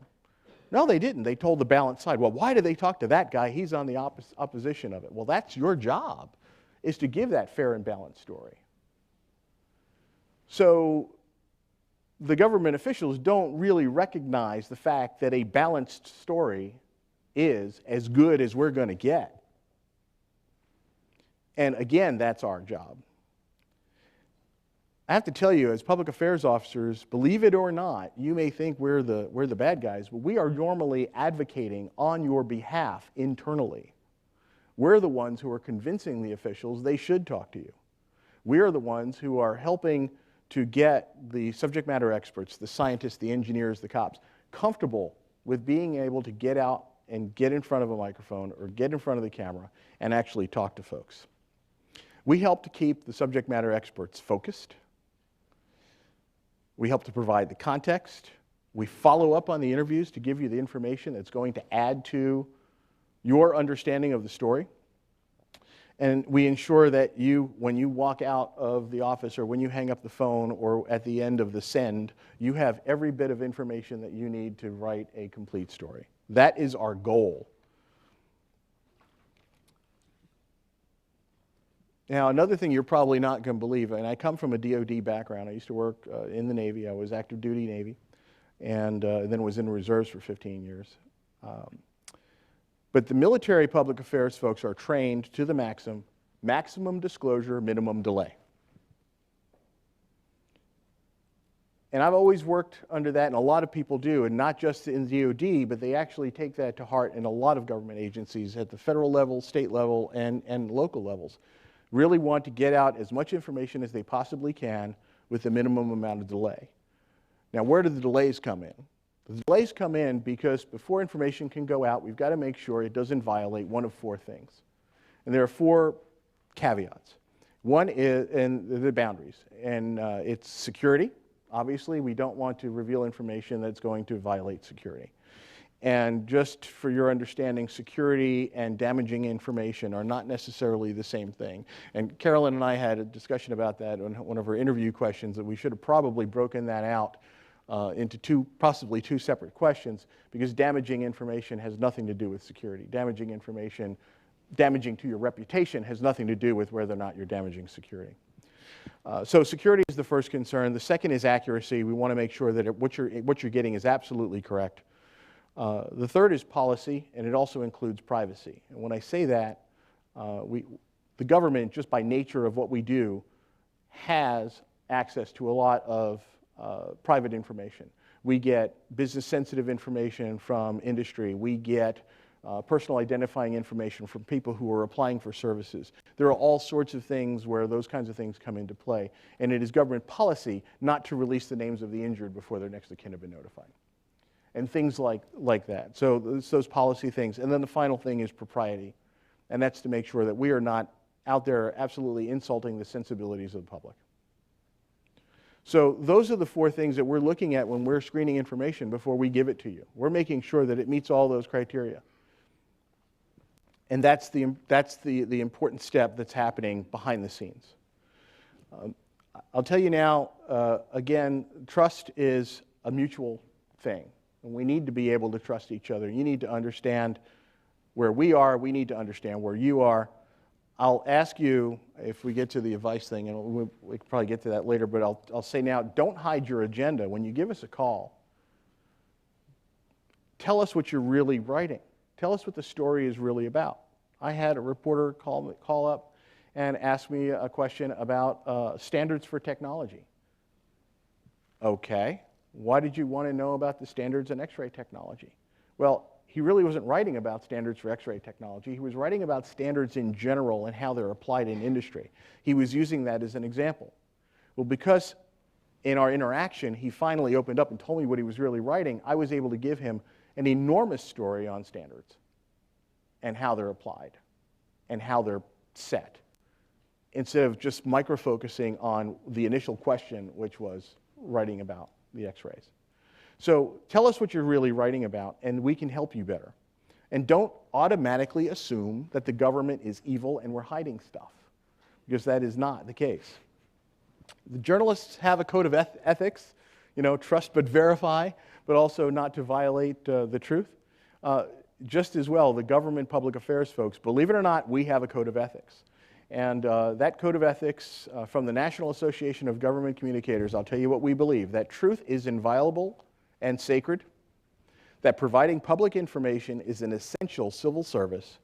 Speaker 6: No, they didn't. They told the balanced side. Well, why did they talk to that guy? He's on the opposition of it. Well, that's your job, is to give that fair and balanced story. So the government officials don't really recognize the fact that a balanced story is as good as we're going to get. And again, that's our job. I have to tell you, as public affairs officers, believe it or not, you may think we're the bad guys, but we are normally advocating on your behalf internally. We're the ones who are convincing the officials they should talk to you. We are the ones who are helping to get the subject matter experts, the scientists, the engineers, the cops, comfortable with being able to get out and get in front of a microphone or get in front of the camera and actually talk to folks. We help to keep the subject matter experts focused. We help to provide the context. We follow up on the interviews to give you the information that's going to add to your understanding of the story. And we ensure that you, when you walk out of the office or when you hang up the phone or at the end of the send, you have every bit of information that you need to write a complete story. That is our goal. Now, another thing you're probably not going to believe, and I come from a DoD background. I used to work in the Navy. I was active duty Navy, and then was in the reserves for 15 years. But the military public affairs folks are trained to the maximum disclosure, minimum delay. And I've always worked under that, and a lot of people do, and not just in DoD, but they actually take that to heart in a lot of government agencies at the federal level, state level, and local levels. Really want to get out as much information as they possibly can with the minimum amount of delay. Now, where do the delays come in? The delays come in because before information can go out, we've got to make sure it doesn't violate one of four things. And there are four caveats. One is, and the boundaries, and it's security. Obviously, we don't want to reveal information that's going to violate security. And just for your understanding, security and damaging information are not necessarily the same thing. And Carolyn and I had a discussion about that on one of our interview questions, that we should have probably broken that out into possibly two separate questions, because damaging information has nothing to do with security. Damaging information, damaging to your reputation, has nothing to do with whether or not you're damaging security. So security is the first concern. The second is accuracy. We want to make sure that what you're getting is absolutely correct. The third is policy, and it also includes privacy. And when I say that, the government, just by nature of what we do, has access to a lot of private information. We get business-sensitive information from industry. We get personal identifying information from people who are applying for services. There are all sorts of things where those kinds of things come into play. And it is government policy not to release the names of the injured before their next of kin have been notified. And things like that. So those policy things. And then the final thing is propriety. And that's to make sure that we are not out there absolutely insulting the sensibilities of the public. So those are the four things that we're looking at when we're screening information before we give it to you. We're making sure that it meets all those criteria. And that's the important step that's happening behind the scenes. I'll tell you now, again, trust is a mutual thing. And we need to be able to trust each other. You need to understand where we are. We need to understand where you are. I'll ask you, if we get to the advice thing, and we can probably get to that later, but I'll say now, don't hide your agenda. When you give us a call, tell us what you're really writing. Tell us what the story is really about. I had a reporter call up and ask me a question about standards for technology. Okay, why did you want to know about the standards in X-ray technology? Well, he really wasn't writing about standards for X-ray technology. He was writing about standards in general and how they're applied in industry. He was using that as an example. Well, because in our interaction, he finally opened up and told me what he was really writing, I was able to give him an enormous story on standards and how they're applied and how they're set, instead of just micro-focusing on the initial question, which was writing about the X-rays. So tell us what you're really writing about, and we can help you better. And don't automatically assume that the government is evil and we're hiding stuff, because that is not the case. The journalists have a code of ethics, trust but verify, but also not to violate the truth. Just as well, the government public affairs folks, believe it or not, we have a code of ethics. And that code of ethics from the National Association of Government Communicators, I'll tell you what we believe, that truth is inviolable and sacred, that providing public information is an essential civil service,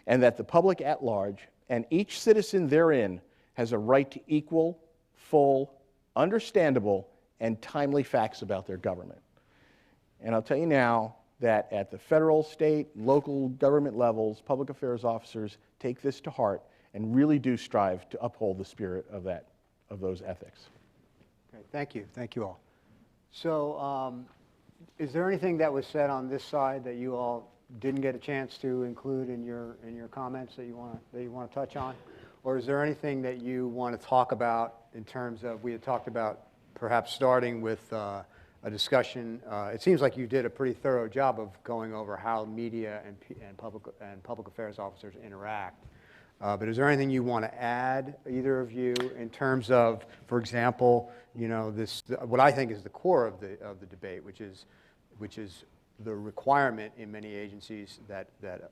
Speaker 6: and that the public at large and each citizen therein has a right to equal, full, understandable, and timely facts about their government. And I'll tell you now that at the federal, state, local government levels, public affairs officers take this to heart and really do strive to uphold the spirit of those ethics.
Speaker 1: Okay, thank you all. So is there anything that was said on this side that you all didn't get a chance to include in your comments that you want to touch on? Or is there anything that you want to talk about in terms of, we had talked about perhaps starting with a discussion. It seems like you did a pretty thorough job of going over how media and public affairs officers interact. But is there anything you want to add, either of you, in terms of, for example, this what I think is the core of the debate, which is the requirement in many agencies that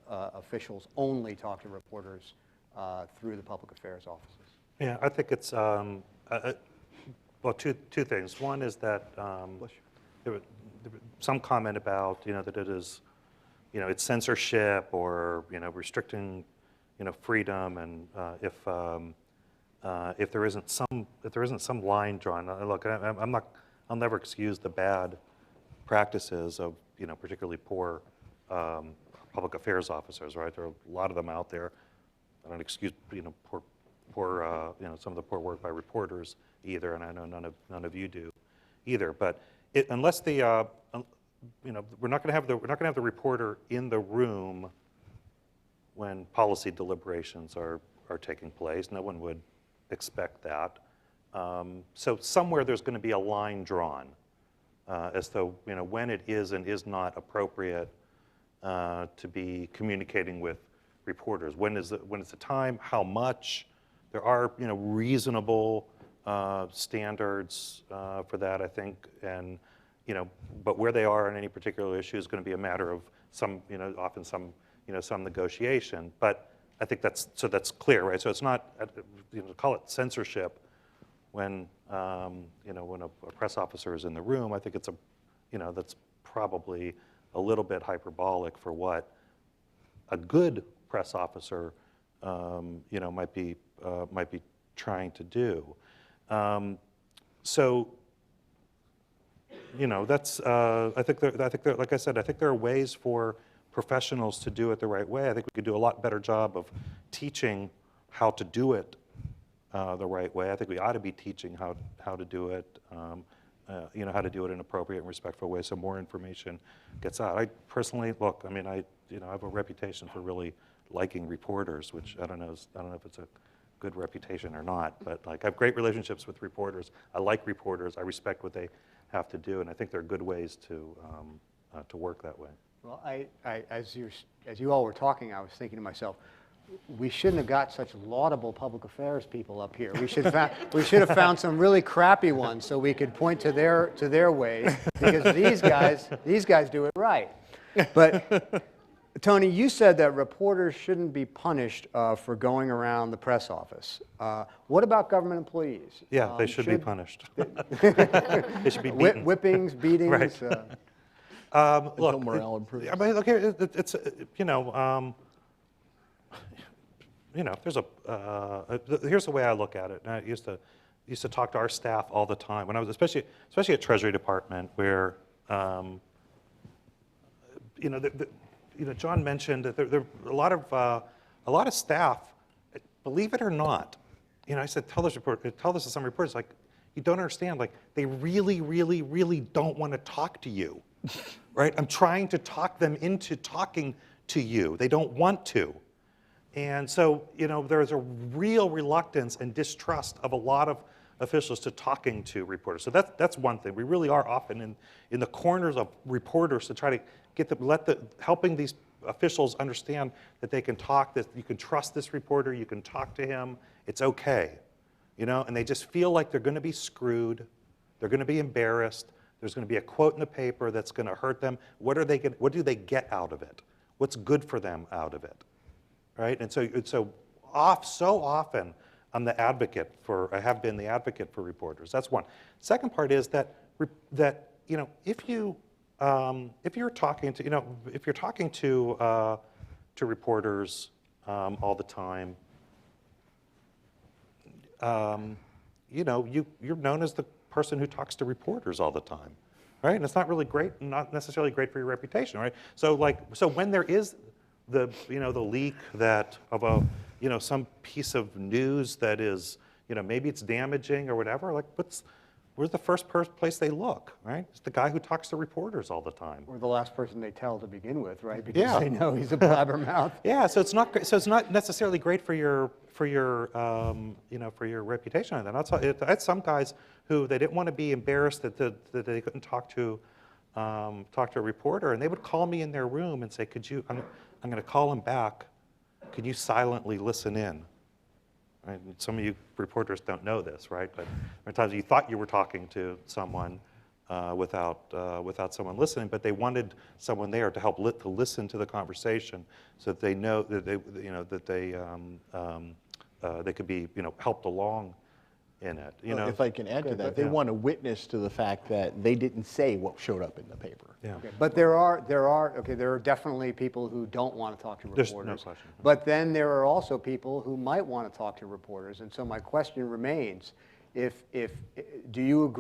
Speaker 1: officials only talk to reporters through the public affairs offices? Yeah,
Speaker 5: I think it's well, two things. One is that there was some comment about that it is it's censorship or restricting freedom, and if there isn't some line drawn. Look, I'll never excuse the bad practices of particularly poor public affairs officers. Right, there are a lot of them out there. I don't excuse poor some of the poor work by reporters either, and I know none of you do either. But unless the we're not going to have the reporter in the room when policy deliberations are taking place. No one would expect that. So somewhere there's going to be a line drawn as to when it is and is not appropriate to be communicating with reporters. When is the time? How much? There are reasonable standards for that, I think, and but where they are on any particular issue is going to be a matter of some often some some negotiation. But I think that's clear, right? So it's not call it censorship when when a press officer is in the room. I think it's that's probably a little bit hyperbolic for what a good press officer might be trying to do. So that's I think there, like I said, I think there are ways for professionals to do it the right way. I think we could do a lot better job of teaching how to do it the right way. I think we ought to be teaching how to do it, how to do it in appropriate and respectful ways, so more information gets out. I personally, look, I mean, I have a reputation for really liking reporters, which I don't know if it's a good reputation or not, but like I have great relationships with reporters. I like reporters. I respect what they have to do, and I think there are good ways to work that way.
Speaker 1: Well, as you all were talking, I was thinking to myself, we shouldn't have got such laudable public affairs people up here. We should have found some really crappy ones so we could point to their ways, because these guys do it right. But Tony, you said that reporters shouldn't be punished for going around the press office. What about government employees?
Speaker 5: Yeah, they should be punished. They should be beaten.
Speaker 1: Whippings, beatings.
Speaker 5: Right.
Speaker 6: Until
Speaker 5: Look,
Speaker 6: morale improves.
Speaker 5: I mean, look here, it's there's here's the way I look at it. And I used to talk to our staff all the time when I was especially at Treasury Department, where John mentioned that there are a lot of staff, believe it or not. I said, tell this to some reporters, like, you don't understand, like, they really, really, really don't want to talk to you, right? I'm trying to talk them into talking to you. They don't want to. And so, there's a real reluctance and distrust of a lot of officials to talking to reporters. So that's one thing. We really are often in the corners of reporters to try to get them, helping these officials understand that they can talk, that you can trust this reporter, you can talk to him, it's okay. And they just feel like they're going to be screwed, they're going to be embarrassed, there's going to be a quote in the paper that's going to hurt them. What do they get out of it? What's good for them out of it? Right? And so often I have been the advocate for reporters. That's one. Second part is that if you're talking to reporters all the time, you're known as the person who talks to reporters all the time, right? And it's not really great, not necessarily great for your reputation, right? So when there is the leak of some piece of news that is, maybe it's damaging or whatever, like where's the first place they look, right? It's the guy who talks to reporters all the time.
Speaker 1: Or the last person they tell to begin with, right? Because they know he's a blabbermouth.
Speaker 5: Yeah, so it's not necessarily great for your reputation. And I had some guys who they didn't want to be embarrassed that they couldn't talk to a reporter, and they would call me in their room and say, I'm going to call him back. Can you silently listen in? Right? And some of you reporters don't know this, right? But there are times you thought you were talking to someone without someone listening, but they wanted someone there to help to listen to the conversation, so that they know that they could be helped along in it.
Speaker 6: If I can add to that, they want a witness to the fact that they didn't say what showed up in the paper.
Speaker 5: Yeah.
Speaker 1: Okay. But there are definitely people who don't want to talk to reporters.
Speaker 5: There's no question.
Speaker 1: But then there are also people who might want to talk to reporters. And so my question remains, do you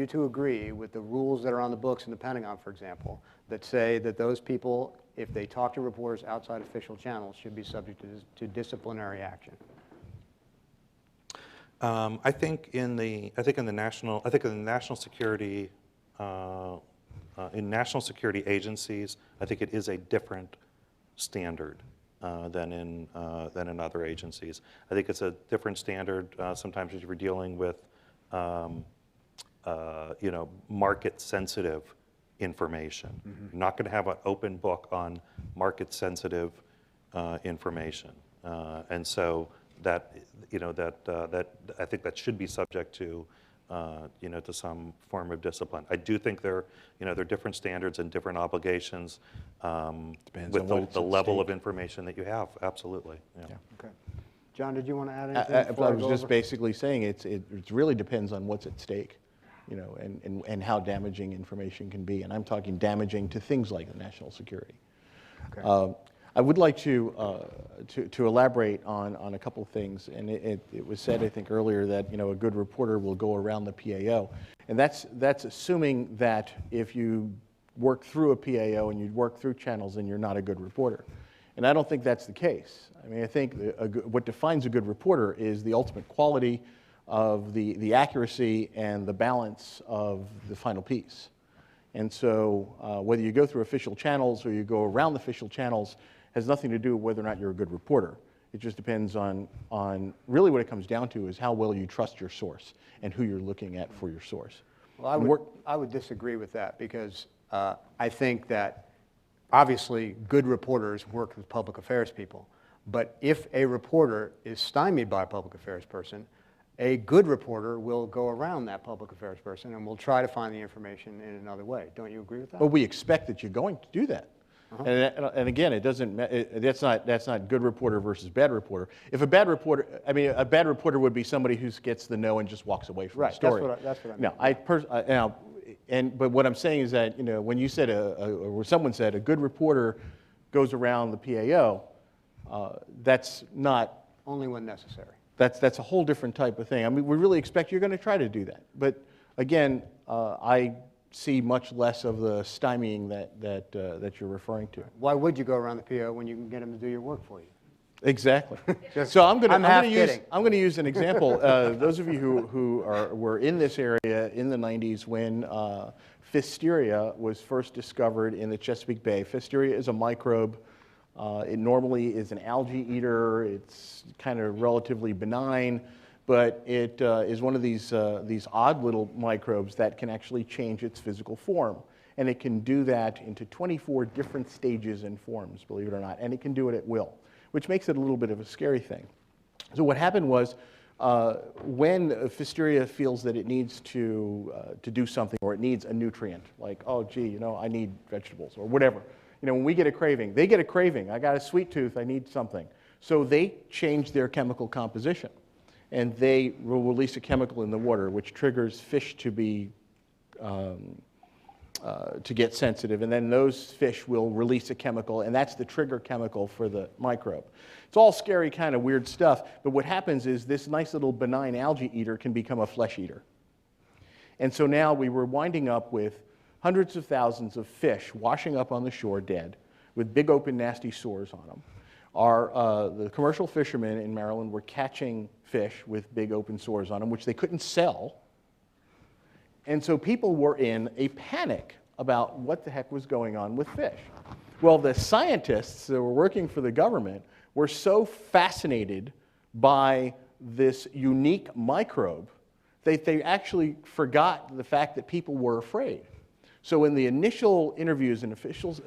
Speaker 1: two agree with the rules that are on the books in the Pentagon, for example, that say that those people, if they talk to reporters outside official channels, should be subject to disciplinary action?
Speaker 5: I think in the national security agencies, I think it is a different standard than in other agencies. I think it's a different standard sometimes if you're dealing with market-sensitive information. Mm-hmm. You're not going to have an open book on market-sensitive information, and so that I think that should be subject to to some form of discipline. I do think there are different standards and different obligations with the level of information that you have. Absolutely. Yeah.
Speaker 1: Okay. John, did you want to add anything?
Speaker 6: I was just basically saying it really depends on what's at stake, and how damaging information can be. And I'm talking damaging to things like the national security. Okay. I would like to elaborate on a couple of things, and it was said, I think, earlier that a good reporter will go around the PAO, and that's assuming that if you work through a PAO and you work through channels, then you're not a good reporter, and I don't think that's the case. I mean, I think what defines a good reporter is the ultimate quality of the accuracy and the balance of the final piece. And so whether you go through official channels or you go around the official channels has nothing to do with whether or not you're a good reporter. It just depends on really what it comes down to is how well you trust your source and who you're looking at for your source.
Speaker 1: Well, I would disagree with that because I think that obviously good reporters work with public affairs people. But if a reporter is stymied by a public affairs person, a good reporter will go around that public affairs person and will try to find the information in another way. Don't you agree with that?
Speaker 6: Well, we expect that you're going to do that. And again, it doesn't. That's not good reporter versus bad reporter. If a bad reporter, I mean, a bad reporter would be somebody who gets the no and just walks away from the story.
Speaker 1: That's what I
Speaker 6: Now,
Speaker 1: mean.
Speaker 6: but what I'm saying is that when you said or someone said a good reporter goes around the PAO, that's not.
Speaker 1: Only when necessary.
Speaker 6: That's a whole different type of thing. I mean, we really expect you're going to try to do that. But again, I see much less of the stymieing that you're referring to.
Speaker 1: Why would you go around the PO when you can get them to do your work for you?
Speaker 6: Exactly. So I'm going to use an example. Those of you who were in this area in the 90s when Pfiesteria was first discovered in the Chesapeake Bay. Pfiesteria is a microbe. It normally is an algae eater. It's kind of relatively benign, but it is one of these odd little microbes that can actually change its physical form. And it can do that into 24 different stages and forms, believe it or not. And it can do it at will, which makes it a little bit of a scary thing. So what happened was when Pfiesteria feels that it needs to do something, or it needs a nutrient, like, oh, gee, I need vegetables or whatever. When we get a craving, they get a craving. I got a sweet tooth, I need something. So they change their chemical composition. And they will release a chemical in the water, which triggers fish to be, to get sensitive. And then those fish will release a chemical, and that's the trigger chemical for the microbe. It's all scary, kind of weird stuff. But what happens is this nice little benign algae eater can become a flesh eater. And so now we were winding up with hundreds of thousands of fish washing up on the shore dead with big open nasty sores on them. The commercial fishermen in Maryland were catching fish with big open sores on them, which they couldn't sell. And so people were in a panic about what the heck was going on with fish. Well, the scientists that were working for the government were so fascinated by this unique microbe that they actually forgot the fact that people were afraid. So in the initial interviews and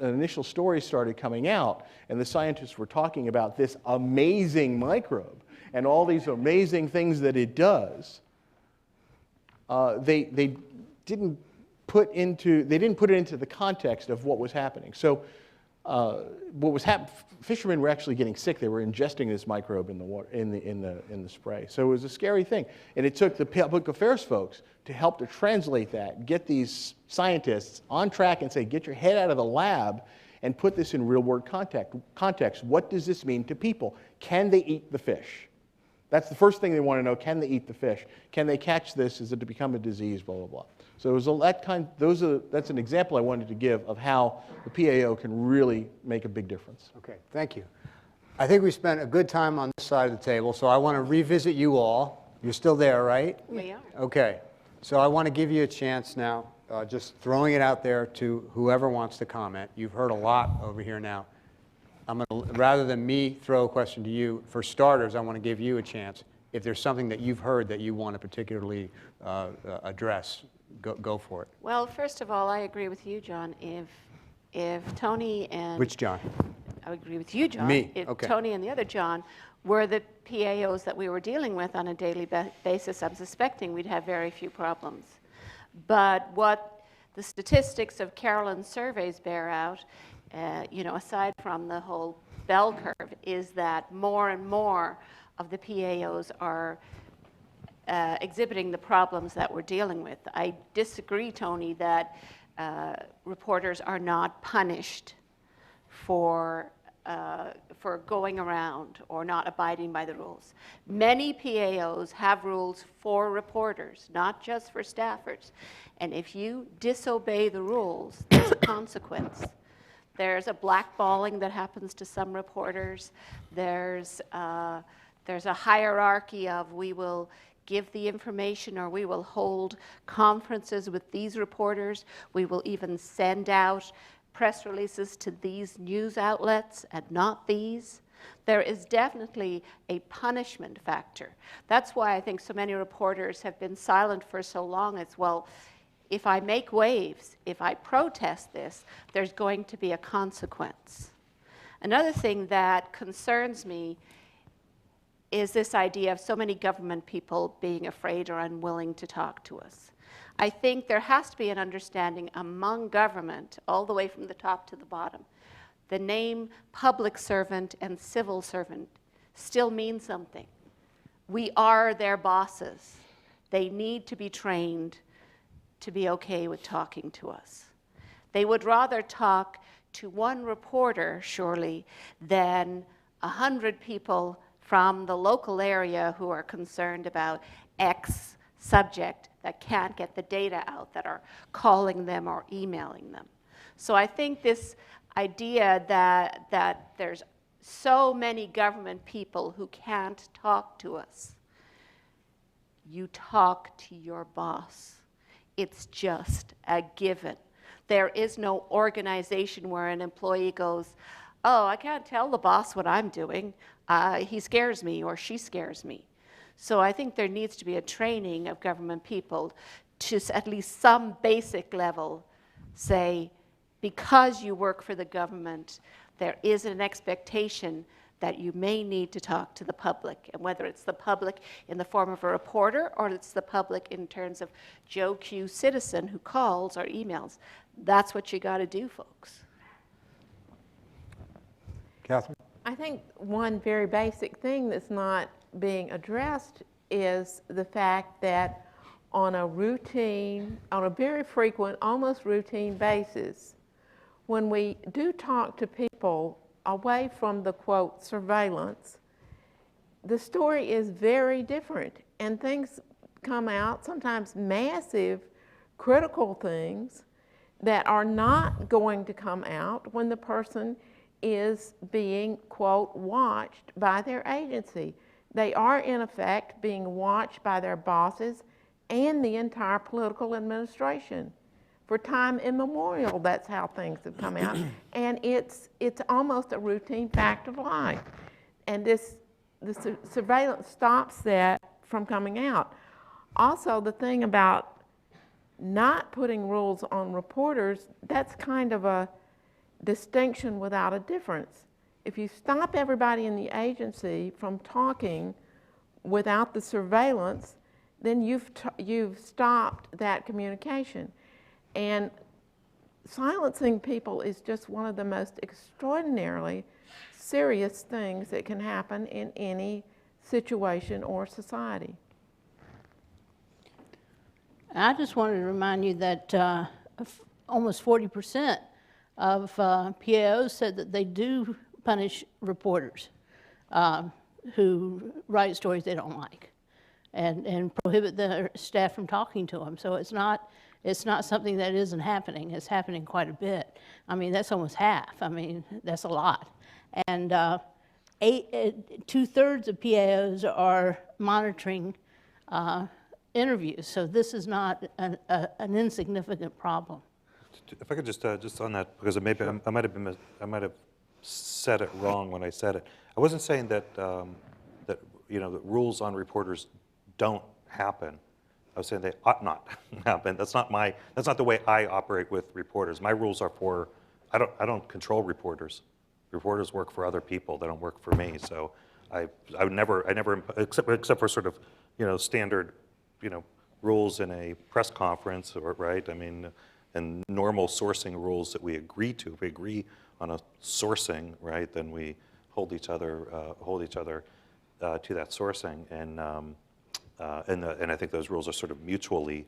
Speaker 6: initial stories started coming out, and the scientists were talking about this amazing microbe and all these amazing things that it does, they didn't put it into the context of what was happening. So what was happening? Fishermen were actually getting sick. They were ingesting this microbe in the water, in the spray. So it was a scary thing, and it took the public affairs folks to help to translate that, get these scientists on track, and say, get your head out of the lab and put this in real-world context. What does this mean to people? Can they eat the fish? That's the first thing they want to know. Can they eat the fish? Can they catch this? Is it to become a disease? Blah blah blah. So it was that's an example I wanted to give of how the PAO can really make a big difference.
Speaker 1: Okay, thank you. I think we spent a good time on this side of the table, so I want to revisit you all. You're still there, right?
Speaker 4: We are.
Speaker 1: Okay, so I want to give you a chance now, just throwing it out there to whoever wants to comment. You've heard a lot over here now. Rather than me throw a question to you, for starters, I want to give you a chance. If there's something that you've heard that you want to particularly address, go for it.
Speaker 4: Well, first of all, I agree with you, John. If Tony and...
Speaker 1: Which John?
Speaker 4: I agree with you, John.
Speaker 1: Me,
Speaker 4: If
Speaker 1: okay.
Speaker 4: Tony and the other John were the PAOs that we were dealing with on a daily basis, I'm suspecting we'd have very few problems. But what the statistics of Carolyn's surveys bear out, aside from the whole bell curve, is that more and more of the PAOs are exhibiting the problems that we're dealing with. I disagree, Tony, that reporters are not punished for going around or not abiding by the rules. Many PAOs have rules for reporters, not just for staffers. And if you disobey the rules, there's a consequence. There's a blackballing that happens to some reporters. There's a hierarchy of we will give the information or we will hold conferences with these reporters. We will even send out press releases to these news outlets and not these. There is definitely a punishment factor. That's why I think so many reporters have been silent for so long. It's, well, if I make waves, if I protest this, there's going to be a consequence. Another thing that concerns me is this idea of so many government people being afraid or unwilling to talk to us. I think there has to be an understanding among government, all the way from the top to the bottom, The name public servant and civil servant still mean something. We are their bosses. They need to be trained to be okay with talking to us. They would rather talk to one reporter, surely, than 100 people from the local area who are concerned about X subject that can't get the data out, that are calling them or emailing them. So I think this idea that there's so many government people who can't talk to us. You talk to your boss. It's just a given. There is no organization where an employee goes, oh, I can't tell the boss what I'm doing. He scares me or she scares me. So I think there needs to be a training of government people to at least some basic level say, because you work for the government, there is an expectation that you may need to talk to the public, and whether it's the public in the form of a reporter or it's the public in terms of Joe Q. citizen who calls or emails, that's what you got to do, folks.
Speaker 1: Catherine?
Speaker 3: I think one very basic thing that's not being addressed is the fact that on a very frequent, almost routine basis, when we do talk to people away from the, quote, surveillance, the story is very different. And things come out, sometimes massive, critical things, that are not going to come out when the person is being, quote, watched by their agency. They are, in effect, being watched by their bosses and the entire political administration. For time immemorial, that's how things have come out. And it's almost a routine fact of life. And the surveillance stops that from coming out. Also, the thing about not putting rules on reporters, that's kind of a distinction without a difference. If you stop everybody in the agency from talking without the surveillance, then you've stopped that communication. And silencing people is just one of the most extraordinarily serious things that can happen in any situation or society.
Speaker 2: I just wanted to remind you that almost 40% of PAOs said that they do punish reporters who write stories they don't like and prohibit their staff from talking to them. So it's not something that isn't happening. It's happening quite a bit. I mean, that's almost half. I mean, that's a lot. And 2/3 of PAOs are monitoring interviews. So this is not an insignificant problem.
Speaker 5: If I could just on that, because maybe I might have said it wrong when I said it. I wasn't saying that that rules on reporters don't happen. I was saying they ought not happen. That's not the way I operate with reporters. My rules are for, I don't control reporters. Reporters work for other people. They don't work for me. So I never except for sort of standard rules in a press conference, right? I mean, and normal sourcing rules that we agree to. If we agree on a sourcing, right, then we hold each other to that sourcing, and I think those rules are sort of mutually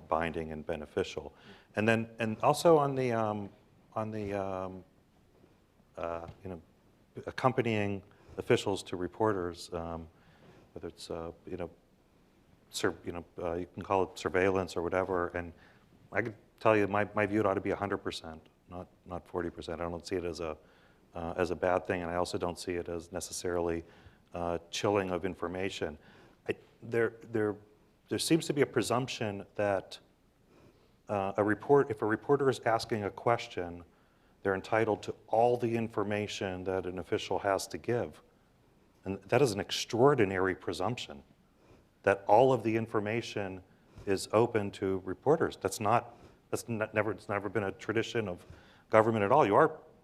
Speaker 5: binding and beneficial. And also on the accompanying officials to reporters, whether it's you can call it surveillance or whatever, and I could tell you my view, it ought to be 100%, not 40%. I don't see it as a bad thing, and I also don't see it as necessarily chilling of information. There seems to be a presumption that if a reporter is asking a question, they're entitled to all the information that an official has to give. And that is an extraordinary presumption, that all of the information is open to reporters. It's never been a tradition of government at all.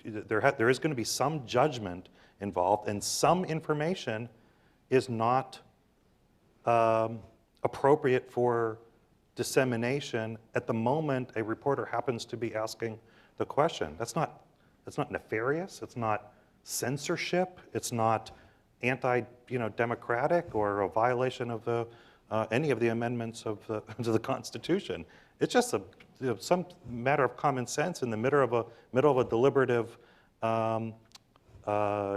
Speaker 5: There is going to be some judgment involved, and some information is not appropriate for dissemination at the moment a reporter happens to be asking the question. That's nefarious, it's not censorship, it's not anti-democratic or a violation of the any of the amendments of to the Constitution. It's just some matter of common sense in the middle of a deliberative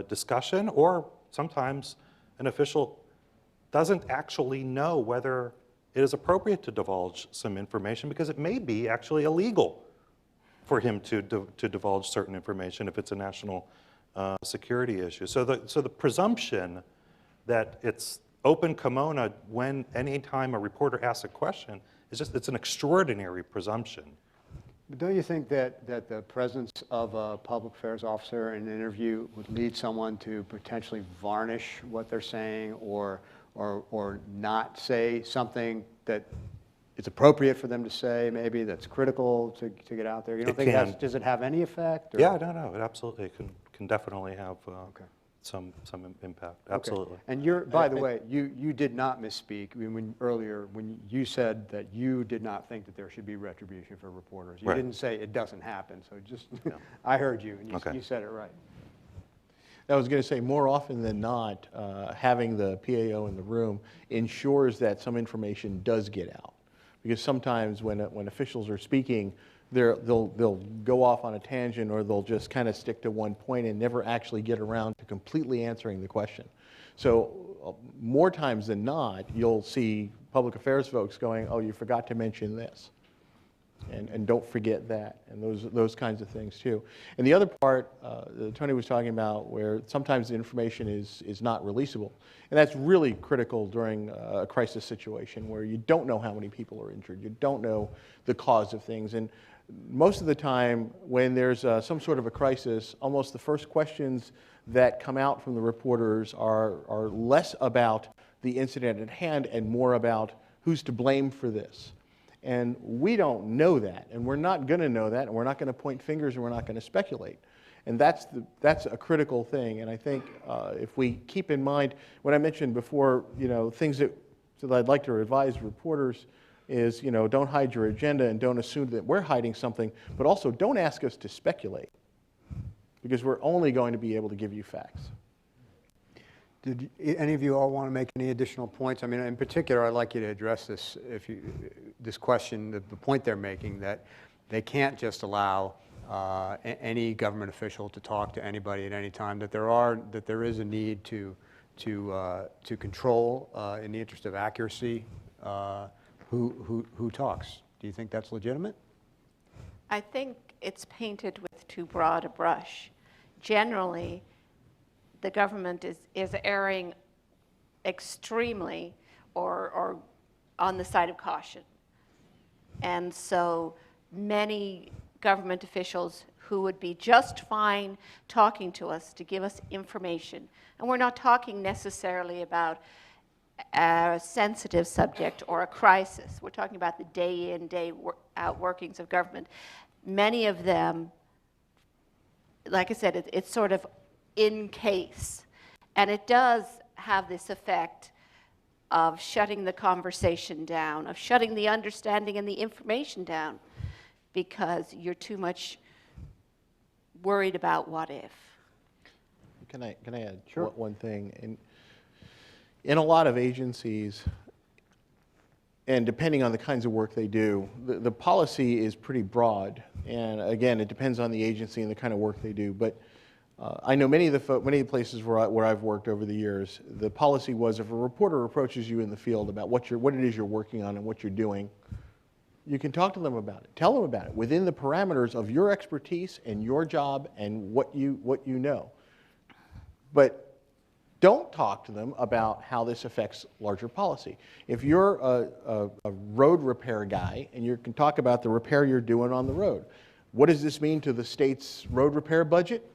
Speaker 5: discussion, or sometimes an official doesn't actually know whether it is appropriate to divulge some information because it may be actually illegal for him to divulge certain information if it's a national security issue. So the presumption that it's open kimono when anytime a reporter asks a question it's an extraordinary presumption.
Speaker 1: But don't you think that the presence of a public affairs officer in an interview would lead someone to potentially varnish what they're saying or not say something that it's appropriate for them to say, maybe that's critical to get out there? You don't think does it have any effect? Or?
Speaker 5: Yeah, no, it absolutely can definitely have some impact. Absolutely.
Speaker 1: Okay. And by the way, you did not misspeak earlier when you said that you did not think that there should be retribution for reporters. You didn't say it doesn't happen. So just I heard you, and you said it right.
Speaker 6: I was going to say, more often than not, having the PAO in the room ensures that some information does get out. Because sometimes when officials are speaking, they'll go off on a tangent, or they'll just kind of stick to one point and never actually get around to completely answering the question. So more times than not, you'll see public affairs folks going, oh, you forgot to mention this. And don't forget that, and those kinds of things too. And the other part Tony was talking about, where sometimes the information is not releasable, and that's really critical during a crisis situation where you don't know how many people are injured, you don't know the cause of things, and most of the time when there's some sort of a crisis, almost the first questions that come out from the reporters are less about the incident at hand and more about who's to blame for this. And we don't know that, and we're not going to know that, and we're not going to point fingers, and we're not going to speculate. And that's a critical thing. And I think if we keep in mind, what I mentioned before, things that I'd like to advise reporters is, don't hide your agenda and don't assume that we're hiding something, but also don't ask us to speculate, because we're only going to be able to give you facts.
Speaker 1: Did any of you all want to make any additional points? I mean, in particular, I'd like you to address this, this question, the point they're making, that they can't just allow any government official to talk to anybody at any time, that there is a need to control, in the interest of accuracy, who talks. Do you think that's legitimate?
Speaker 4: I think it's painted with too broad a brush. Generally, the government is erring extremely or on the side of caution. And so many government officials who would be just fine talking to us to give us information, and we're not talking necessarily about a sensitive subject or a crisis. We're talking about the day in, day out workings of government. Many of them, like I said, it's sort of in case. And it does have this effect of shutting the conversation down, of shutting the understanding and the information down, because you're too much worried about what if.
Speaker 6: Can I add one thing? In a lot of agencies, and depending on the kinds of work they do, the policy is pretty broad. And again, it depends on the agency and the kind of work they do. But I know many of the places where I've worked over the years, the policy was, if a reporter approaches you in the field about what it is you're working on and what you're doing, you can talk to them about it. Tell them about it within the parameters of your expertise and your job and what you know. But don't talk to them about how this affects larger policy. If you're a road repair guy and you can talk about the repair you're doing on the road, what does this mean to the state's road repair budget?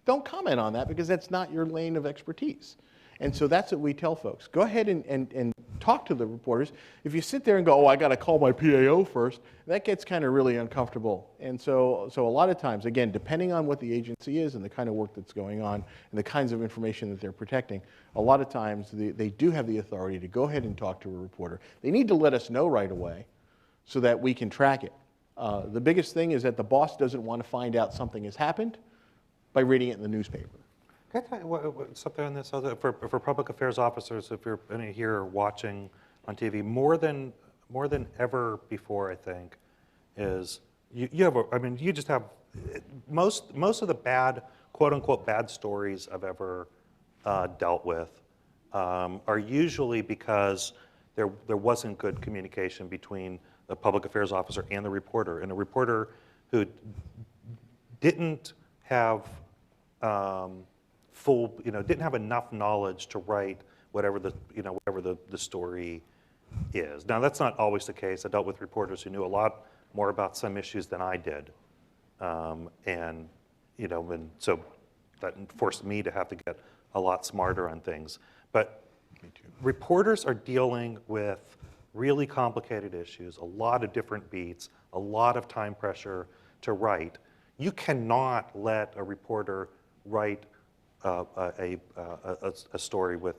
Speaker 6: Don't comment on that, because that's not your lane of expertise. And so that's what we tell folks. Go ahead and talk to the reporters. If you sit there and go, oh, I got to call my PAO first, that gets kind of really uncomfortable. And so a lot of times, again, depending on what the agency is and the kind of work that's going on and the kinds of information that they're protecting, a lot of times they do have the authority to go ahead and talk to a reporter. They need to let us know right away so that we can track it. The biggest thing is that the boss doesn't want to find out something has happened, by reading it in the newspaper.
Speaker 5: Can I tell you something on this? For public affairs officers, if you're any here or watching on TV, more than ever before, I think, is you have you just have most of the bad, quote unquote, bad stories I've ever dealt with are usually because there wasn't good communication between the public affairs officer and the reporter who didn't have didn't have enough knowledge to write whatever the story is. Now that's not always the case. I dealt with reporters who knew a lot more about some issues than I did, and so that forced me to have to get a lot smarter on things. But reporters are dealing with really complicated issues, a lot of different beats, a lot of time pressure to write. You cannot let a reporter write a story with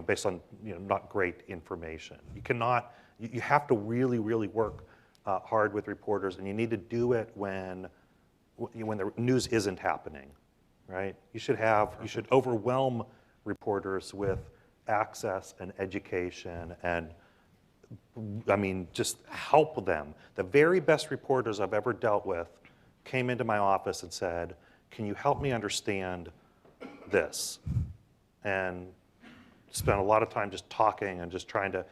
Speaker 5: based on not great information. You cannot. You have to really work hard with reporters, and you need to do it when the news isn't happening, right? You should overwhelm reporters with access and education and just help them. The very best reporters I've ever dealt with came into my office and said, "Can you help me understand this?" And spent a lot of time just talking and just trying to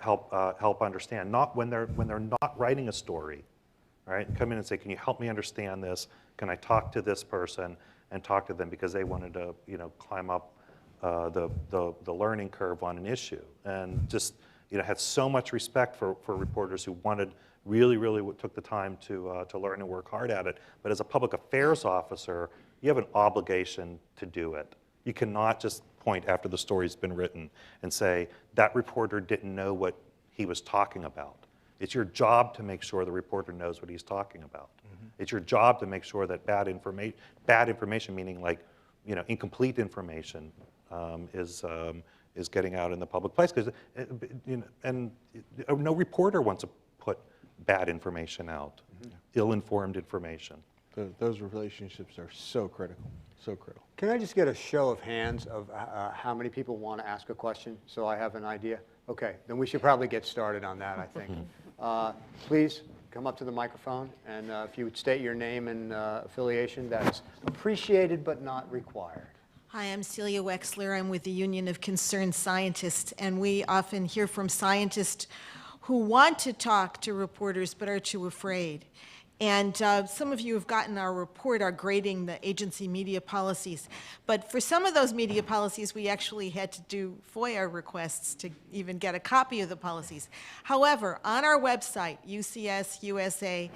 Speaker 5: help understand. Not when they're not writing a story, right? And come in and say, "Can you help me understand this? Can I talk to this person?" And talk to them because they wanted to climb up the learning curve on an issue. And just had so much respect for reporters who really took the time to learn and work hard at it. But as a public affairs officer, you have an obligation to do it. You cannot just point after the story's been written and say, that reporter didn't know what he was talking about. It's your job to make sure the reporter knows what he's talking about. Mm-hmm. It's your job to make sure that bad information, meaning like incomplete information, is getting out in the public place. Because no reporter wants to put bad information out, mm-hmm. ill-informed information.
Speaker 6: Those relationships are so critical, so critical.
Speaker 1: Can I just get a show of hands of how many people want to ask a question so I have an idea? Okay, then we should probably get started on that, I think. Please come up to the microphone, and if you would state your name and affiliation, that's appreciated but not required.
Speaker 7: Hi, I'm Celia Wexler. I'm with the Union of Concerned Scientists, and we often hear from scientists who want to talk to reporters but are too afraid. And some of you have gotten our report, our grading the agency media policies. But for some of those media policies, we actually had to do FOIA requests to even get a copy of the policies. However, on our website, ucsusa.org,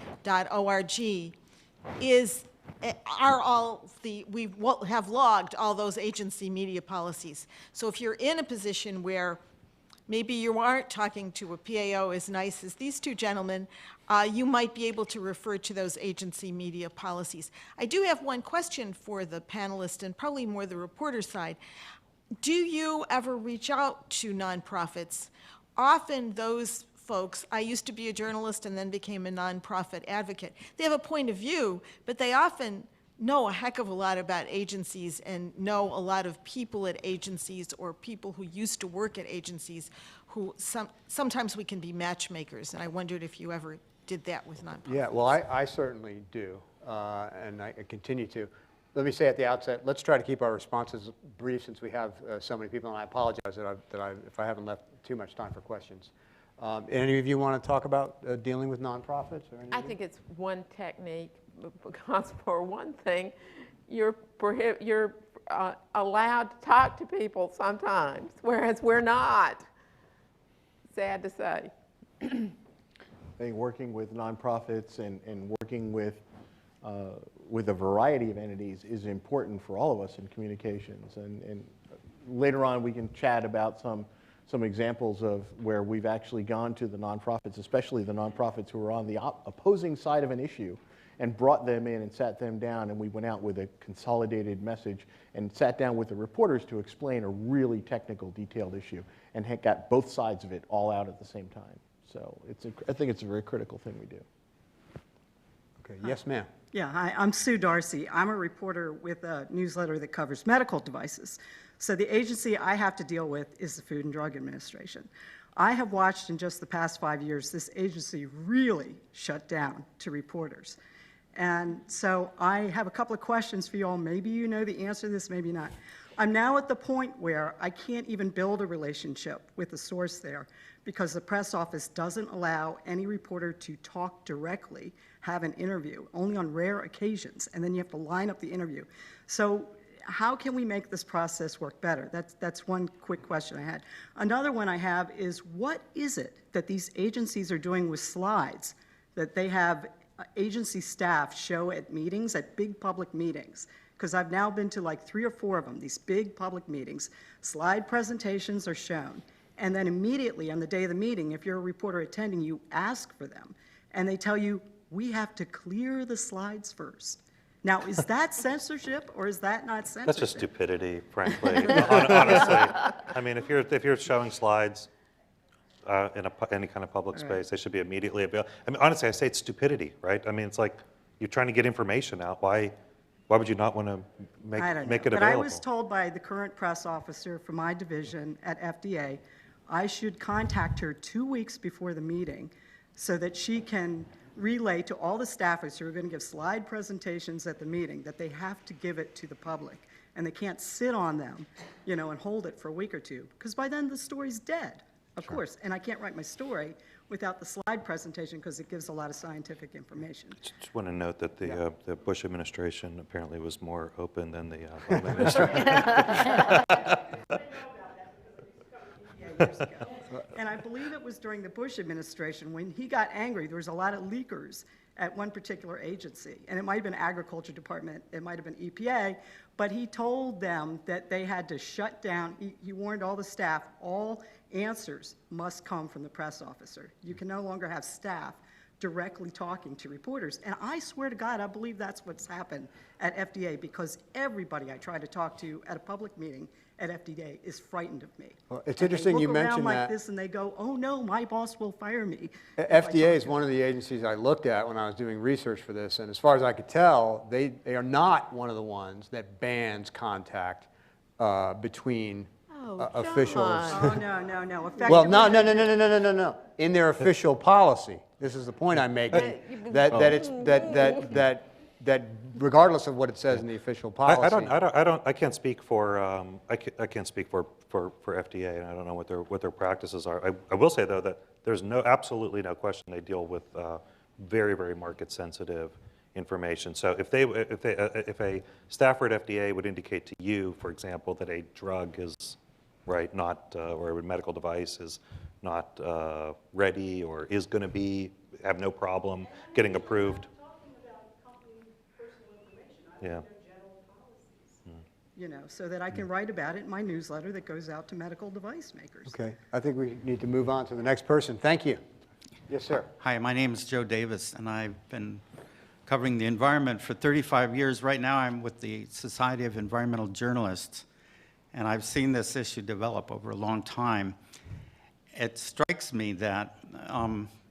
Speaker 7: we have logged all those agency media policies. So if you're in a position where maybe you aren't talking to a PAO as nice as these two gentlemen, you might be able to refer to those agency media policies. I do have one question for the panelists, and probably more the reporter side. Do you ever reach out to nonprofits? Often those folks, I used to be a journalist and then became a nonprofit advocate. They have a point of view, but they often know a heck of a lot about agencies and know a lot of people at agencies or people who used to work at agencies who sometimes we can be matchmakers, and I wondered if you ever did that with nonprofits.
Speaker 1: Yeah, well, I certainly do, and I continue to. Let me say at the outset, let's try to keep our responses brief since we have so many people, and I apologize if I haven't left too much time for questions. Any of you want to talk about dealing with nonprofits? Or
Speaker 3: I think it's one technique, because for one thing, you're allowed to talk to people sometimes, whereas we're not. Sad to say.
Speaker 6: I think working with nonprofits and working with a variety of entities is important for all of us in communications. And later on, we can chat about some examples of where we've actually gone to the nonprofits, especially the nonprofits who are on the opposing side of an issue, and brought them in and sat them down, and we went out with a consolidated message and sat down with the reporters to explain a really technical, detailed issue, and got both sides of it all out at the same time. So I think it's a very critical thing we do.
Speaker 1: Okay, yes, ma'am.
Speaker 8: Yeah, hi, I'm Sue Darcy. I'm a reporter with a newsletter that covers medical devices. So the agency I have to deal with is the Food and Drug Administration. I have watched in just the past 5 years this agency really shut down to reporters. And so I have a couple of questions for you all. Maybe you know the answer to this, maybe not. I'm now at the point where I can't even build a relationship with the source there because the press office doesn't allow any reporter to talk directly, have an interview, only on rare occasions, and then you have to line up the interview. So how can we make this process work better? That's one quick question I had. Another one I have is, what is it that these agencies are doing with slides that they have agency staff show at meetings, at big public meetings? Because I've now been to like 3 or 4 of them, these big public meetings. Slide presentations are shown, and then immediately on the day of the meeting, if you're a reporter attending, you ask for them, and they tell you, we have to clear the slides first. Now, is that censorship, or is that not censorship?
Speaker 5: That's just stupidity, frankly, honestly. I mean, if you're showing slides in any kind of public space, they should be immediately available. I mean, honestly, I say it's stupidity, right? I mean, it's like you're trying to get information out. Why would you not want to make it available?
Speaker 8: But I was told by the current press officer for my division at FDA, I should contact her 2 weeks before the meeting so that she can relay to all the staffers who are going to give slide presentations at the meeting that they have to give it to the public, and they can't sit on them, you know, and hold it for a week or two, because by then the story's dead, of course, and I can't write my story without the slide presentation because it gives a lot of scientific information.
Speaker 5: Just want to note that the Bush administration apparently was more open than the Obama administration.
Speaker 8: Years ago. And I believe it was during the Bush administration when he got angry. There was a lot of leakers at one particular agency, and it might have been Agriculture Department, it might have been EPA, but he told them that they had to shut down. He warned all the staff, all answers must come from the press officer. You can no longer have staff directly talking to reporters. And I swear to God, I believe that's what's happened at FDA, because everybody I try to talk to at a public meeting at FDA is frightened of me.
Speaker 1: Well, it's interesting you mentioned
Speaker 8: They look around like
Speaker 1: that.
Speaker 8: this and they go, oh no, my boss will fire me.
Speaker 1: FDA is one of the agencies I looked at when I was doing research for this, and as far as I could tell, they are not one of the ones that bans contact between officials.
Speaker 8: Oh, no.
Speaker 1: Well, no. In their official policy, this is the point I'm making, that regardless of what it says in the official policy.
Speaker 5: I can't speak for I can't speak for FDA, and I don't know what their practices are. I will say though that there's absolutely no question they deal with very, very market sensitive information. So if a staffer at FDA would indicate to you, for example, that a drug is not or a medical device is not ready or is going to have no problem getting approved. Yeah.
Speaker 8: You know, so that I can write about it in my newsletter that goes out to medical device makers.
Speaker 1: Okay, I think we need to move on to the next person. Thank you. Yes, sir.
Speaker 9: Hi, my name is Joe Davis, and I've been covering the environment for 35 years. Right now, I'm with the Society of Environmental Journalists, and I've seen this issue develop over a long time. It strikes me that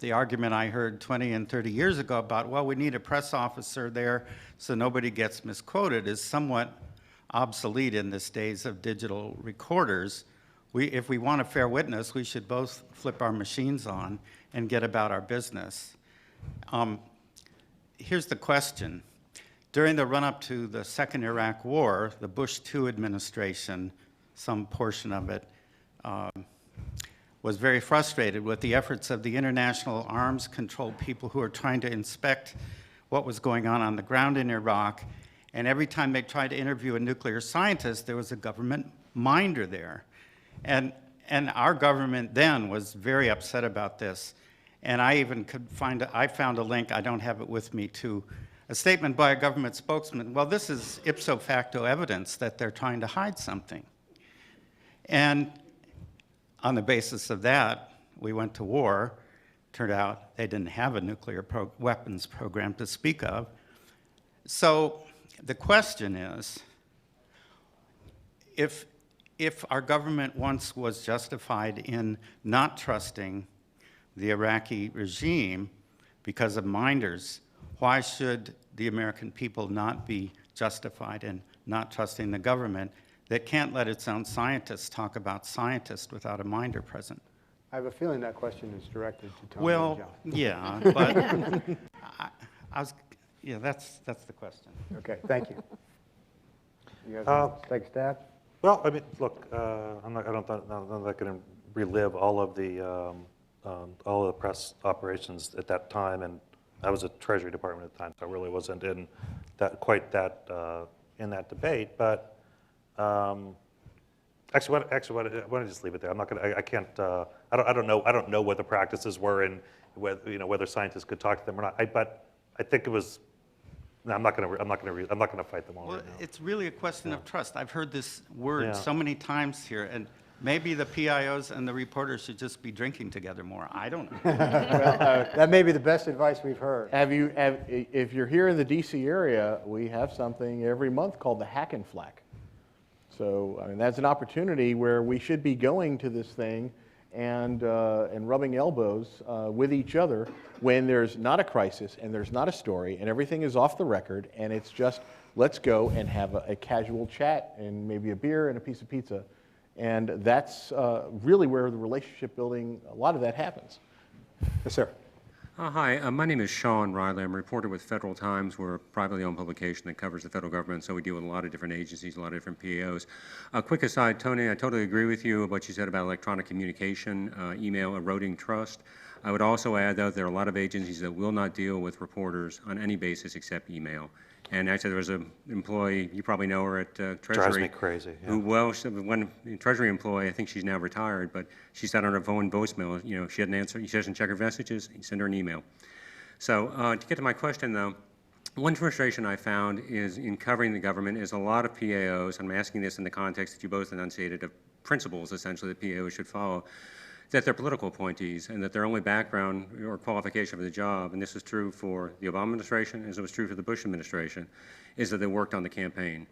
Speaker 9: the argument I heard 20 and 30 years ago about, well, we need a press officer there so nobody gets misquoted is somewhat obsolete in this days of digital recorders. If we want a fair witness, we should both flip our machines on and get about our business. Here's the question. During the run-up to the second Iraq War, the Bush II administration, some portion of it, was very frustrated with the efforts of the international arms control people who were trying to inspect what was going on the ground in Iraq. And every time they tried to interview a nuclear scientist, there was a government minder there. And our government then was very upset about this. And I even I found a link, I don't have it with me, to a statement by a government spokesman. Well, this is ipso facto evidence that they're trying to hide something. And on the basis of that, we went to war. Turned out they didn't have a nuclear weapons program to speak of. So the question is, if our government once was justified in not trusting the Iraqi regime because of minders, why should the American people not be justified in not trusting the government, that can't let its own scientists talk about scientists without a minder present?
Speaker 1: I have a feeling that question is directed to Tony
Speaker 9: Well,
Speaker 1: and John.
Speaker 9: yeah, but yeah, that's the question.
Speaker 1: Okay, thank you. You guys want to take a stab?
Speaker 5: Well, I mean, look, I'm not going to relive all of the press operations at that time, and I was at Treasury Department at the time, so I really wasn't in in that debate. But actually, why don't I just leave it there? I'm not going to. I can't. I don't know. I don't know what the practices were and whether scientists could talk to them or not. But I think it was. No, I'm not going to fight them all
Speaker 9: Well,
Speaker 5: right now.
Speaker 9: it's really a question of trust. I've heard this word
Speaker 5: Yeah.
Speaker 9: so many times here, and maybe the PIOs and the reporters should just be drinking together more. I don't know.
Speaker 1: That may be the best advice we've heard.
Speaker 6: If you're here in the DC area, we have something every month called the Hack and Flack. So I mean, that's an opportunity where we should be going to this thing and rubbing elbows with each other when there's not a crisis and there's not a story and everything is off the record and it's just let's go and have a casual chat and maybe a beer and a piece of pizza. And that's really where the relationship building, a lot of that happens.
Speaker 1: Yes, sir.
Speaker 10: Hi, my name is Sean Riley. I'm a reporter with Federal Times. We're a privately owned publication that covers the federal government, so we deal with a lot of different agencies, a lot of different PAOs. A quick aside, Tony, I totally agree with you what you said about electronic communication, email eroding trust. I would also add, though, there are a lot of agencies that will not deal with reporters on any basis except email. And actually, there was an employee, you probably know her at Treasury.
Speaker 5: Drives me crazy. Yeah.
Speaker 10: Who, well, one Treasury employee, I think she's now retired, but she sat on her phone voicemail. She hadn't answered. She doesn't check her messages. You send her an email. So to get to my question, though, one frustration I found is in covering the government is a lot of PAOs, and I'm asking this in the context that you both enunciated of principles, essentially, that PAOs should follow, that they're political appointees and that their only background or qualification for the job, and this is true for the Obama administration as it was true for the Bush administration, is that they worked on the campaign.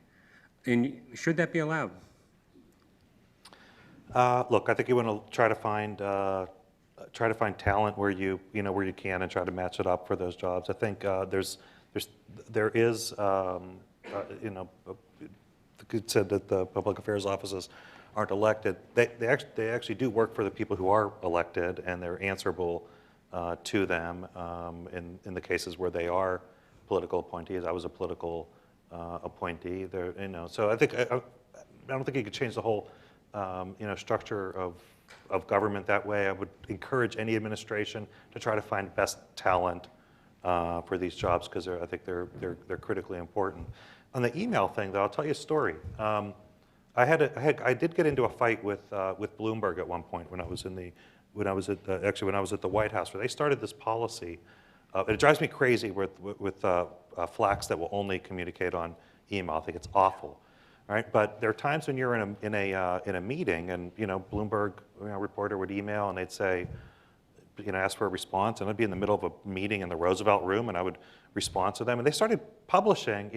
Speaker 10: And should that be allowed?
Speaker 5: Look, I think you want to try to find talent where you can and try to match it up for those jobs. I think there is it said that the public affairs offices aren't elected. They actually do work for the people who are elected, and they're answerable to them in the cases where they are political appointees. I was a political appointee. So I think I don't think you could change the whole structure of government that way. I would encourage any administration to try to find best talent for these jobs because I think they're critically important. On the email thing, though, I'll tell you a story. I did get into a fight with Bloomberg at one point when I was at the White House, where they started this policy. It drives me crazy with flacks that will only communicate on email. I think it's awful, right? But there are times when you're in a meeting, and Bloomberg reporter would email, and they'd say, ask for a response, and I'd be in the middle of a meeting in the Roosevelt Room, and I would respond to them, and they started publishing,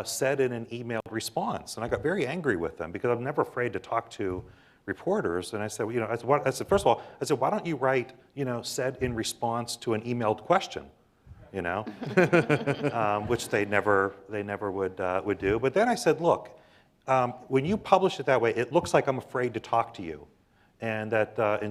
Speaker 5: said in an email response. And I got very angry with them because I'm never afraid to talk to reporters. And I said, I said, first of all, why don't you write, said in response to an emailed question, which they never would do. But then I said, look, when you publish it that way, it looks like I'm afraid to talk to you. And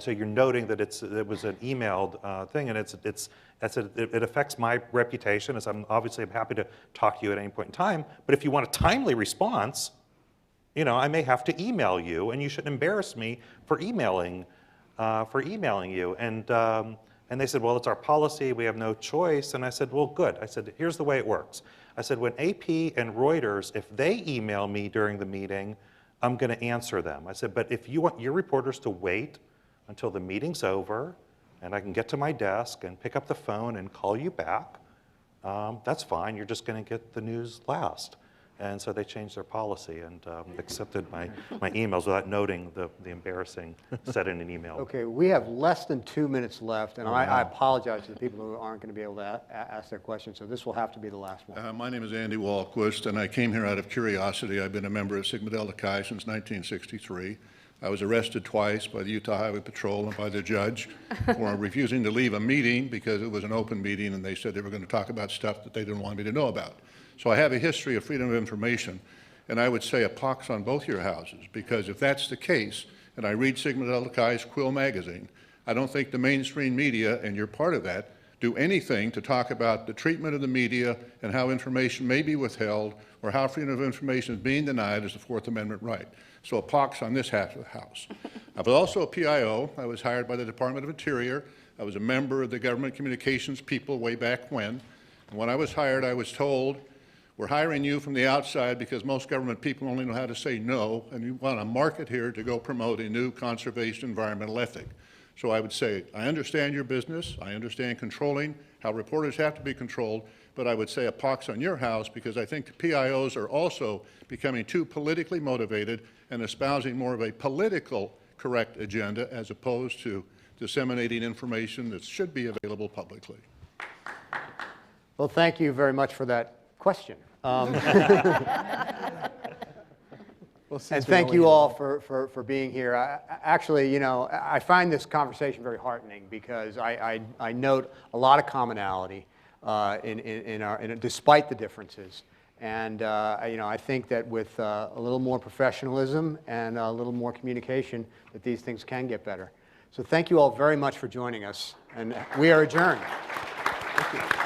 Speaker 5: so you're noting that it was an emailed thing, and it affects my reputation. As I'm obviously happy to talk to you at any point in time. But if you want a timely response, I may have to email you, and you shouldn't embarrass me for emailing you. And they said, well, it's our policy. We have no choice. And I said, well, good. I said, here's the way it works. I said, when AP and Reuters, if they email me during the meeting, I'm going to answer them. I said, but if you want your reporters to wait until the meeting's over and I can get to my desk and pick up the phone and call you back, that's fine. You're just going to get the news last. And so they changed their policy and accepted my emails without noting the embarrassing said in an email.
Speaker 1: Okay, we have less than 2 minutes left, and I apologize to the people who aren't going to be able to ask their questions, so this will have to be the last one.
Speaker 11: My name is Andy Walquist, and I came here out of curiosity. I've been a member of Sigma Delta Chi since 1963. I was arrested twice by the Utah Highway Patrol and by the judge for refusing to leave a meeting because it was an open meeting and they said they were going to talk about stuff that they didn't want me to know about. So I have a history of freedom of information, and I would say a pox on both your houses, because if that's the case, and I read Sigmund Edelkai's Quill magazine, I don't think the mainstream media, and you're part of that, do anything to talk about the treatment of the media and how information may be withheld or how freedom of information is being denied as a Fourth Amendment right. So a pox on this half of the House. I was also a PIO. I was hired by the Department of Interior. I was a member of the government communications people way back when. And when I was hired, I was told, we're hiring you from the outside because most government people only know how to say no, and you want a market here to go promote a new conservation environmental ethic. So I would say, I understand your business, I understand controlling, how reporters have to be controlled, but I would say a pox on your house because I think the PIOs are also becoming too politically motivated and espousing more of a political correct agenda as opposed to disseminating information that should be available publicly.
Speaker 1: Well, thank you very much for that question.
Speaker 6: Well,
Speaker 1: And thank you all for being here. Actually, you know, I find this conversation very heartening because I note a lot of commonality despite the differences. And you know, I think that with a little more professionalism and a little more communication, that these things can get better. So thank you all very much for joining us, and we are adjourned. Thank you.